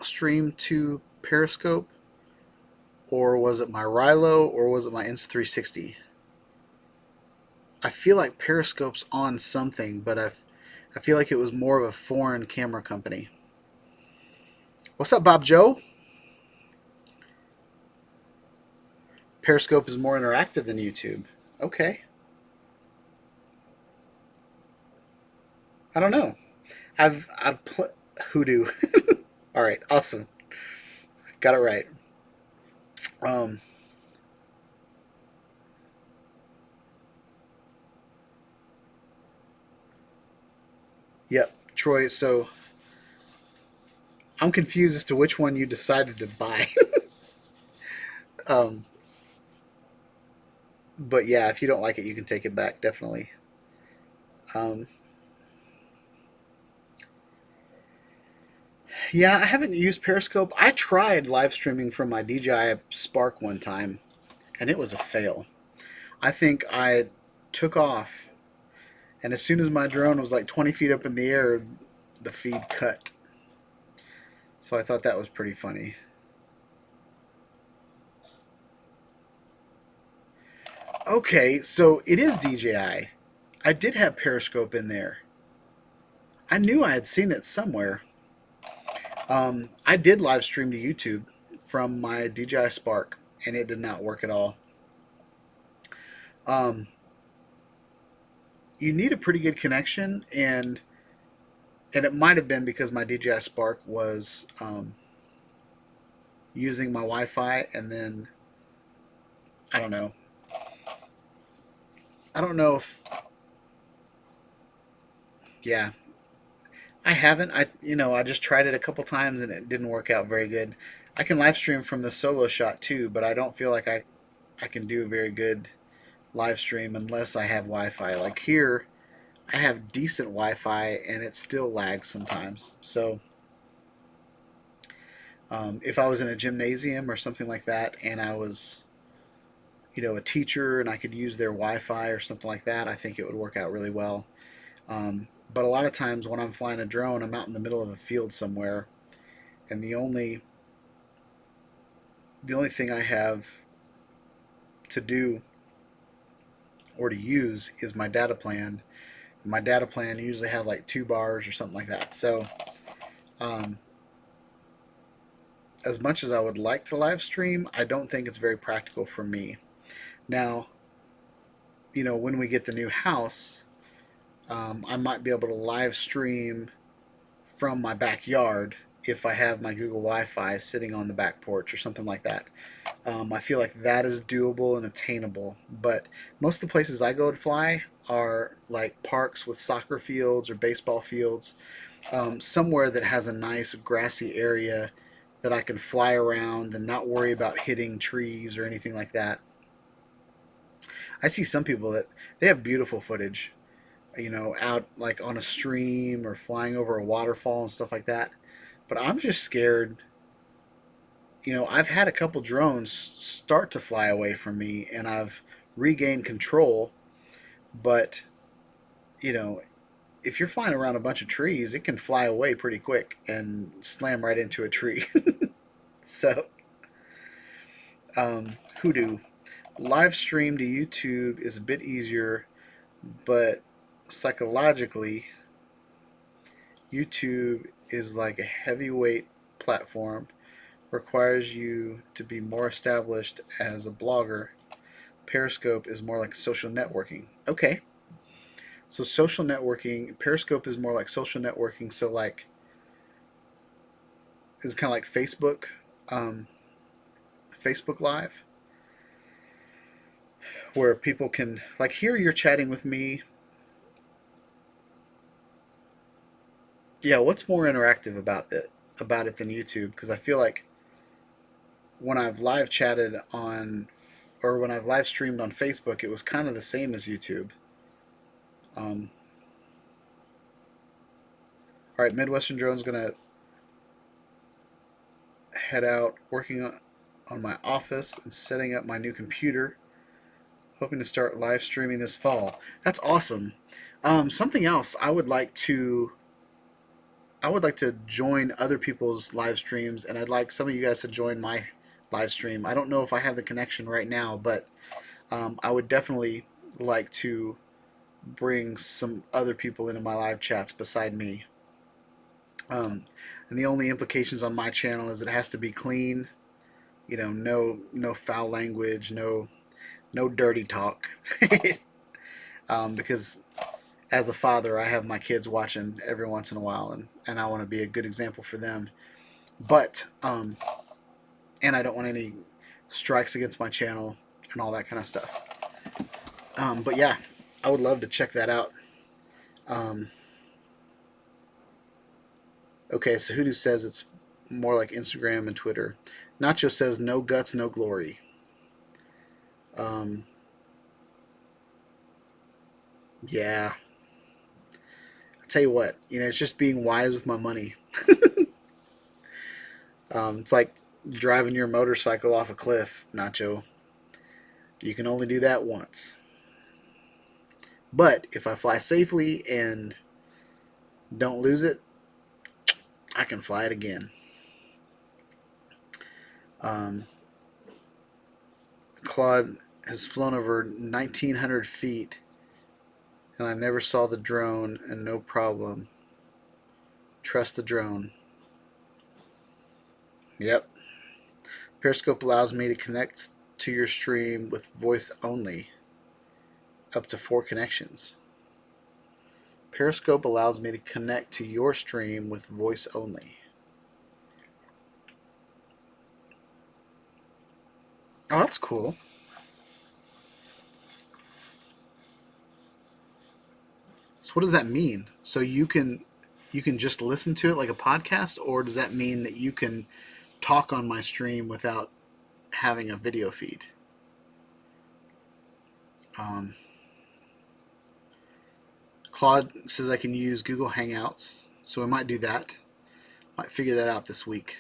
stream to Periscope? Or was it my Rilo? Or was it my Insta360? I feel like Periscope's on something, but I feel like it was more of a foreign camera company. What's up, Bob Joe? Periscope is more interactive than YouTube. Okay. I don't know. I've Hoodoo. All right, awesome. Got it right. Yep, Troy. So I'm confused as to which one you decided to buy. But yeah, if you don't like it, you can take it back, definitely. Yeah, I haven't used Periscope. I tried live streaming from my DJI Spark one time, and it was a fail. I think I took off, and as soon as my drone was like 20 feet up in the air, the feed cut. So I thought that was pretty funny. Okay, so it is DJI. I did have Periscope in there. I knew I had seen it somewhere. I did live stream to YouTube from my DJI Spark, and it did not work at all. Um, you need a pretty good connection, and it might have been because my DJI Spark was using my Wi-Fi, and then I don't know. I don't know if yeah. I haven't. I just tried it a couple times and it didn't work out very good. I can live stream from the solo shot too, but I don't feel like I can do a very good live stream unless I have Wi-Fi. Like here, I have decent Wi-Fi and it still lags sometimes. So if I was in a gymnasium or something like that, and I was, a teacher and I could use their Wi-Fi or something like that, I think it would work out really well. But a lot of times when I'm flying a drone, I'm out in the middle of a field somewhere, and the only thing I have to do or to use is my data plan. And my data plan usually have like 2 bars or something like that. So um, as much as I would like to live stream, I don't think it's very practical for me. Now, when we get the new house, I might be able to live stream from my backyard if I have my Google Wi-Fi sitting on the back porch or something like that. I feel like that is doable and attainable. But most of the places I go to fly are like parks with soccer fields or baseball fields, somewhere that has a nice grassy area that I can fly around and not worry about hitting trees or anything like that. I see some people that they have beautiful footage, out like on a stream or flying over a waterfall and stuff like that. But I'm just scared. I've had a couple drones start to fly away from me and I've regained control. But, you know, if you're flying around a bunch of trees, it can fly away pretty quick and slam right into a tree. So, Hoodoo. Live stream to YouTube is a bit easier, but psychologically, YouTube is like a heavyweight platform, requires you to be more established as a blogger. Periscope is more like social networking. Okay. So social networking, Periscope is more like social networking. So like, it's kind of like Facebook, Facebook Live, where people can like here you're chatting with me. Yeah, what's more interactive about it than YouTube? Because I feel like when I've live chatted on or when I've live streamed on Facebook, it was kind of the same as YouTube. Um, all right, Midwestern Drone's gonna head out working on my office and setting up my new computer. Hoping to start live streaming this fall. That's awesome. Something else I would like to join other people's live streams, and I'd like some of you guys to join my live stream. I don't know if I have the connection right now, but I would definitely like to bring some other people into my live chats beside me. And the only implications on my channel is it has to be clean. No foul language, no dirty talk. Because as a father, I have my kids watching every once in a while, and I want to be a good example for them. But and I don't want any strikes against my channel and all that kind of stuff. But yeah, I would love to check that out. Um, okay, so Hoodoo says it's more like Instagram and Twitter. Nacho says no guts, no glory. Um, yeah, I tell you what, it's just being wise with my money. It's like driving your motorcycle off a cliff, Nacho. You can only do that once. But if I fly safely and don't lose it, I can fly it again. Claude has flown over 1,900 feet, and I never saw the drone, and no problem. Trust the drone. Yep. Periscope allows me to connect to your stream with voice only, up to 4 connections. Periscope allows me to connect to your stream with voice only. Oh, that's cool. So what does that mean? So you can just listen to it like a podcast, or does that mean that you can talk on my stream without having a video feed? Um, Claude says I can use Google Hangouts, so we might do that. Might figure that out this week.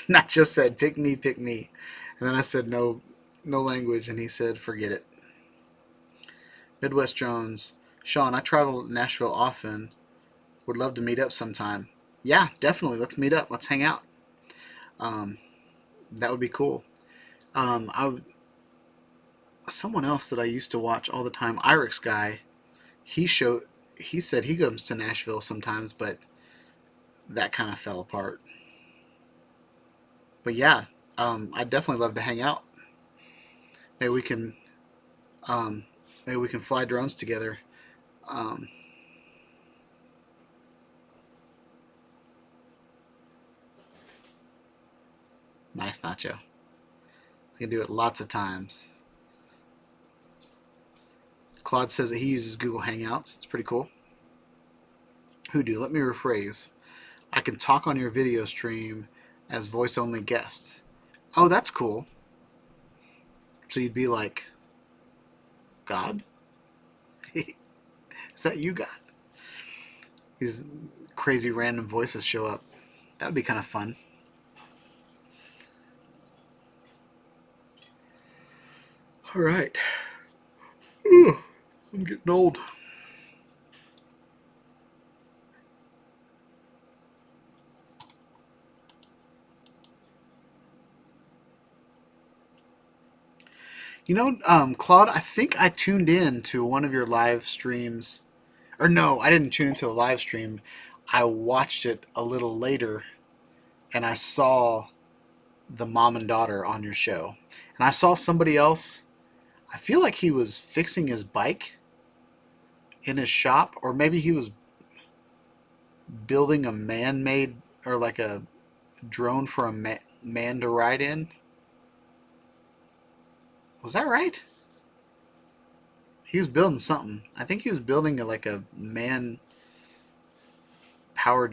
Nacho said, pick me, pick me. And then I said, no, no language. And he said, forget it. Midwest Jones, Shawn, I travel to Nashville often. Would love to meet up sometime. Yeah, definitely. Let's meet up. Let's hang out. That would be cool. Someone else that I used to watch all the time, Irix guy, he said he comes to Nashville sometimes, but that kind of fell apart. But yeah, I'd definitely love to hang out. Maybe we can um, maybe we can fly drones together. Um, nice, Nacho. I can do it lots of times. Claude says that he uses Google Hangouts. It's pretty cool. Hoodoo, let me rephrase. I can talk on your video stream as voice-only guest. Oh, that's cool. So you'd be like, God? Is that you, God? These crazy random voices show up. That would be kind of fun. All right. Ooh, I'm getting old. You know, Claude, I think I tuned in to one of your live streams. Or no, I didn't tune into a live stream. I watched it a little later, and I saw the mom and daughter on your show. And I saw somebody else. I feel like he was fixing his bike in his shop, or maybe he was building a man-made, or like a drone for a man to ride in. Was that right? He was building something. I think he was building like a man-powered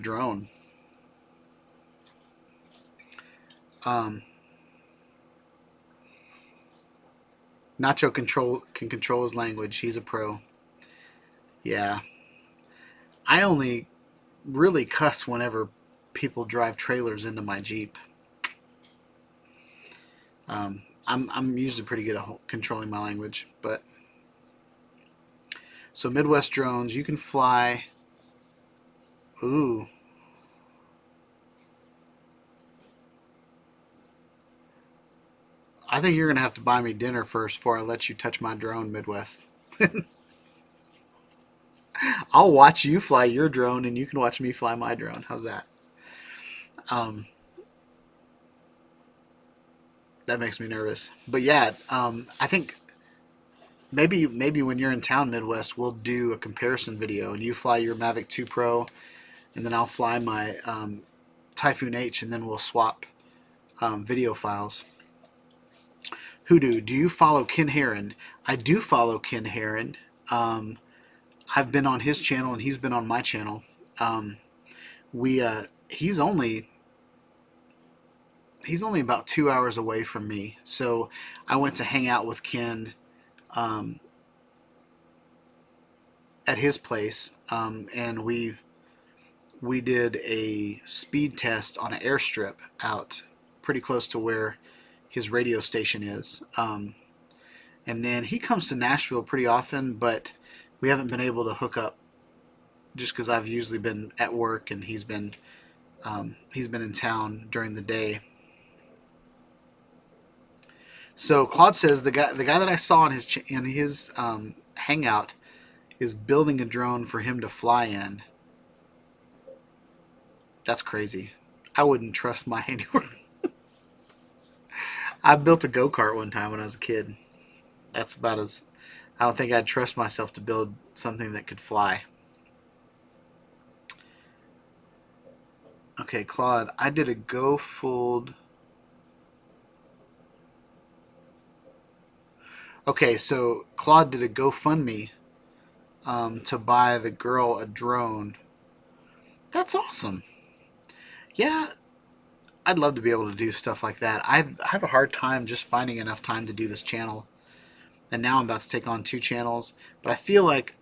drone. Nacho can control his language. He's a pro. Yeah. I only really cuss whenever people drive trailers into my Jeep. I'm usually pretty good at controlling my language, but so Midwest Drones, you can fly. Ooh. I think you're gonna have to buy me dinner first before I let you touch my drone, Midwest. I'll watch you fly your drone, and you can watch me fly my drone. How's that? Um, that makes me nervous. But yeah, I think maybe when you're in town, Midwest, we'll do a comparison video, and you fly your Mavic 2 Pro, and then I'll fly my Typhoon H, and then we'll swap video files. Hoodoo, do you follow Ken Heron? I do follow Ken Heron. I've been on his channel, and he's been on my channel. He's only about 2 hours away from me, so I went to hang out with Ken at his place, and we did a speed test on an airstrip out pretty close to where his radio station is. And then he comes to Nashville pretty often, but we haven't been able to hook up just because I've usually been at work, and he's been in town during the day. So Claude says the guy that I saw in his hangout is building a drone for him to fly in. That's crazy. I wouldn't trust my handiwork. I built a go-kart one time when I was a kid. That's about as... I don't think I'd trust myself to build something that could fly. Okay, Claude, I did a GoFold. Okay, so Claude did a GoFundMe to buy the girl a drone. That's awesome. Yeah, I'd love to be able to do stuff like that. I have a hard time just finding enough time to do this channel. And now I'm about to take on 2 channels. But I feel like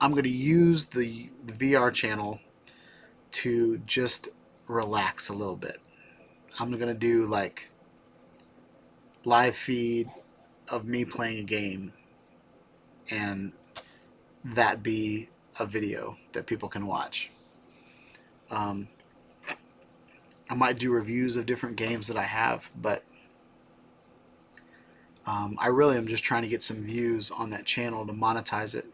I'm going to use the VR channel to just relax a little bit. I'm going to do like live feed of me playing a game and that be a video that people can watch. I might do reviews of different games that I have, but I really am just trying to get some views on that channel to monetize it.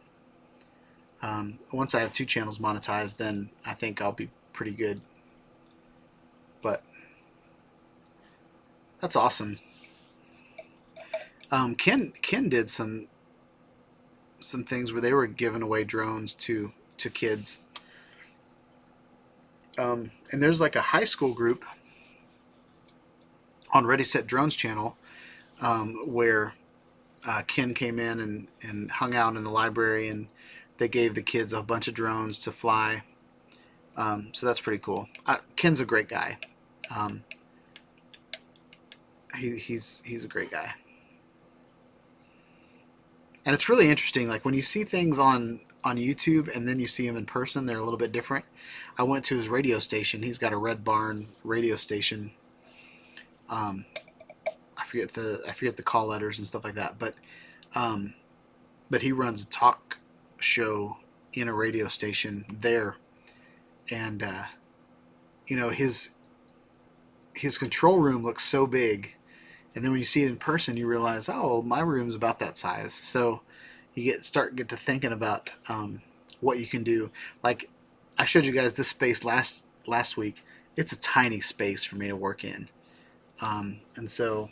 Once I have 2 channels monetized, then I think I'll be pretty good. But that's awesome. Ken did some things where they were giving away drones to kids. And there's like a high school group on Ready Set Drones channel where Ken came in and hung out in the library, and they gave the kids a bunch of drones to fly. So that's pretty cool. Ken's a great guy. He's a great guy. And it's really interesting, like when you see things on YouTube and then you see him in person, they're a little bit different. I went to his radio station. He's got a Red Barn radio station. I forget the call letters and stuff like that, but he runs a talk show in a radio station there, and his control room looks so big. And then when you see it in person, you realize, oh, my room's about that size. So you start to thinking about what you can do. Like I showed you guys this space last week. It's a tiny space for me to work in. And so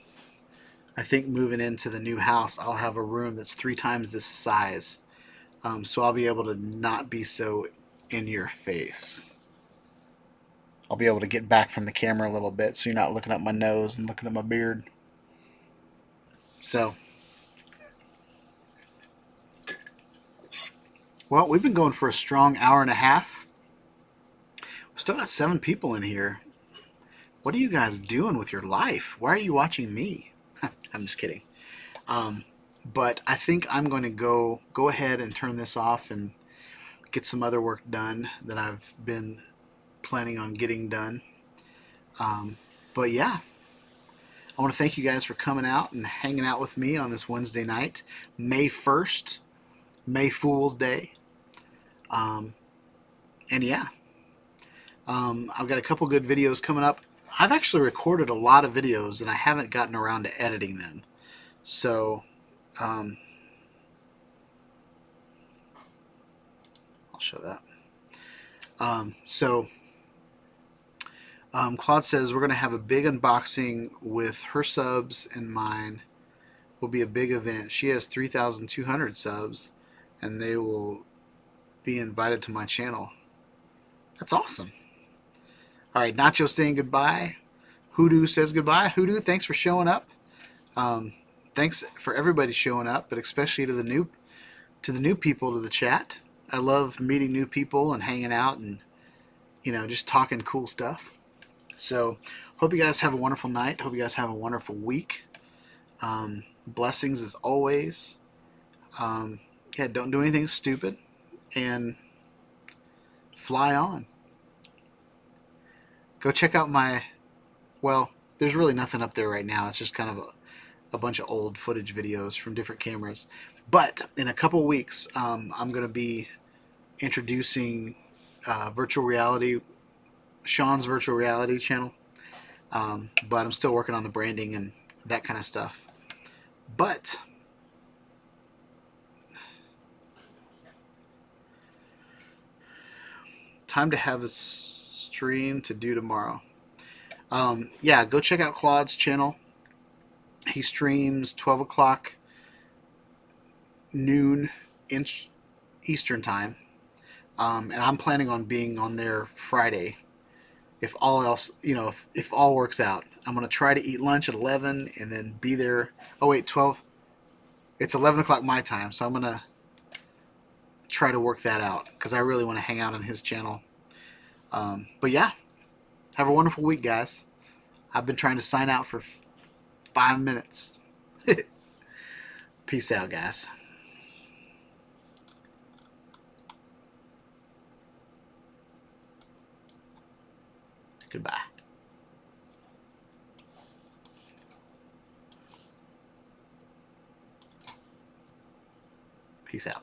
I think moving into the new house, I'll have a room that's 3 times this size. So I'll be able to not be so in your face. I'll be able to get back from the camera a little bit so you're not looking at my nose and looking at my beard. So, well, we've been going for a strong hour and a half. We've still got 7 people in here. What are you guys doing with your life? Why are you watching me? I'm just kidding. But I think I'm going to go ahead and turn this off and get some other work done that I've been planning on getting done. But yeah, I want to thank you guys for coming out and hanging out with me on this Wednesday night, May 1st, May Fool's Day. And yeah, I've got a couple good videos coming up. I've actually recorded a lot of videos and I haven't gotten around to editing them. So, I'll show that. Claude says we're going to have a big unboxing with her subs and mine. Will be a big event. She has 3,200 subs, and they will be invited to my channel. That's awesome. All right, Nacho saying goodbye. Hoodoo says goodbye. Hoodoo, thanks for showing up. Thanks for everybody showing up, but especially to the new people to the chat. I love meeting new people and hanging out and just talking cool stuff. So, hope you guys have a wonderful night. Hope you guys have a wonderful week. Blessings as always. Yeah, don't do anything stupid. And fly on. Go check out well, there's really nothing up there right now. It's just kind of a bunch of old footage videos from different cameras. But in a couple weeks, I'm going to be introducing virtual reality, Shawn's virtual reality channel, but I'm still working on the branding and that kind of stuff. But time to have a stream to do tomorrow. Yeah, go check out Claude's channel. He streams 12 o'clock noon Eastern time. And I'm planning on being on there Friday. If all else, if all works out, I'm going to try to eat lunch at 11 and then be there. Oh, wait, 12. It's 11 o'clock my time, so I'm going to try to work that out because I really want to hang out on his channel. But yeah, have a wonderful week, guys. I've been trying to sign out for 5 minutes. Peace out, guys. Goodbye. Peace out.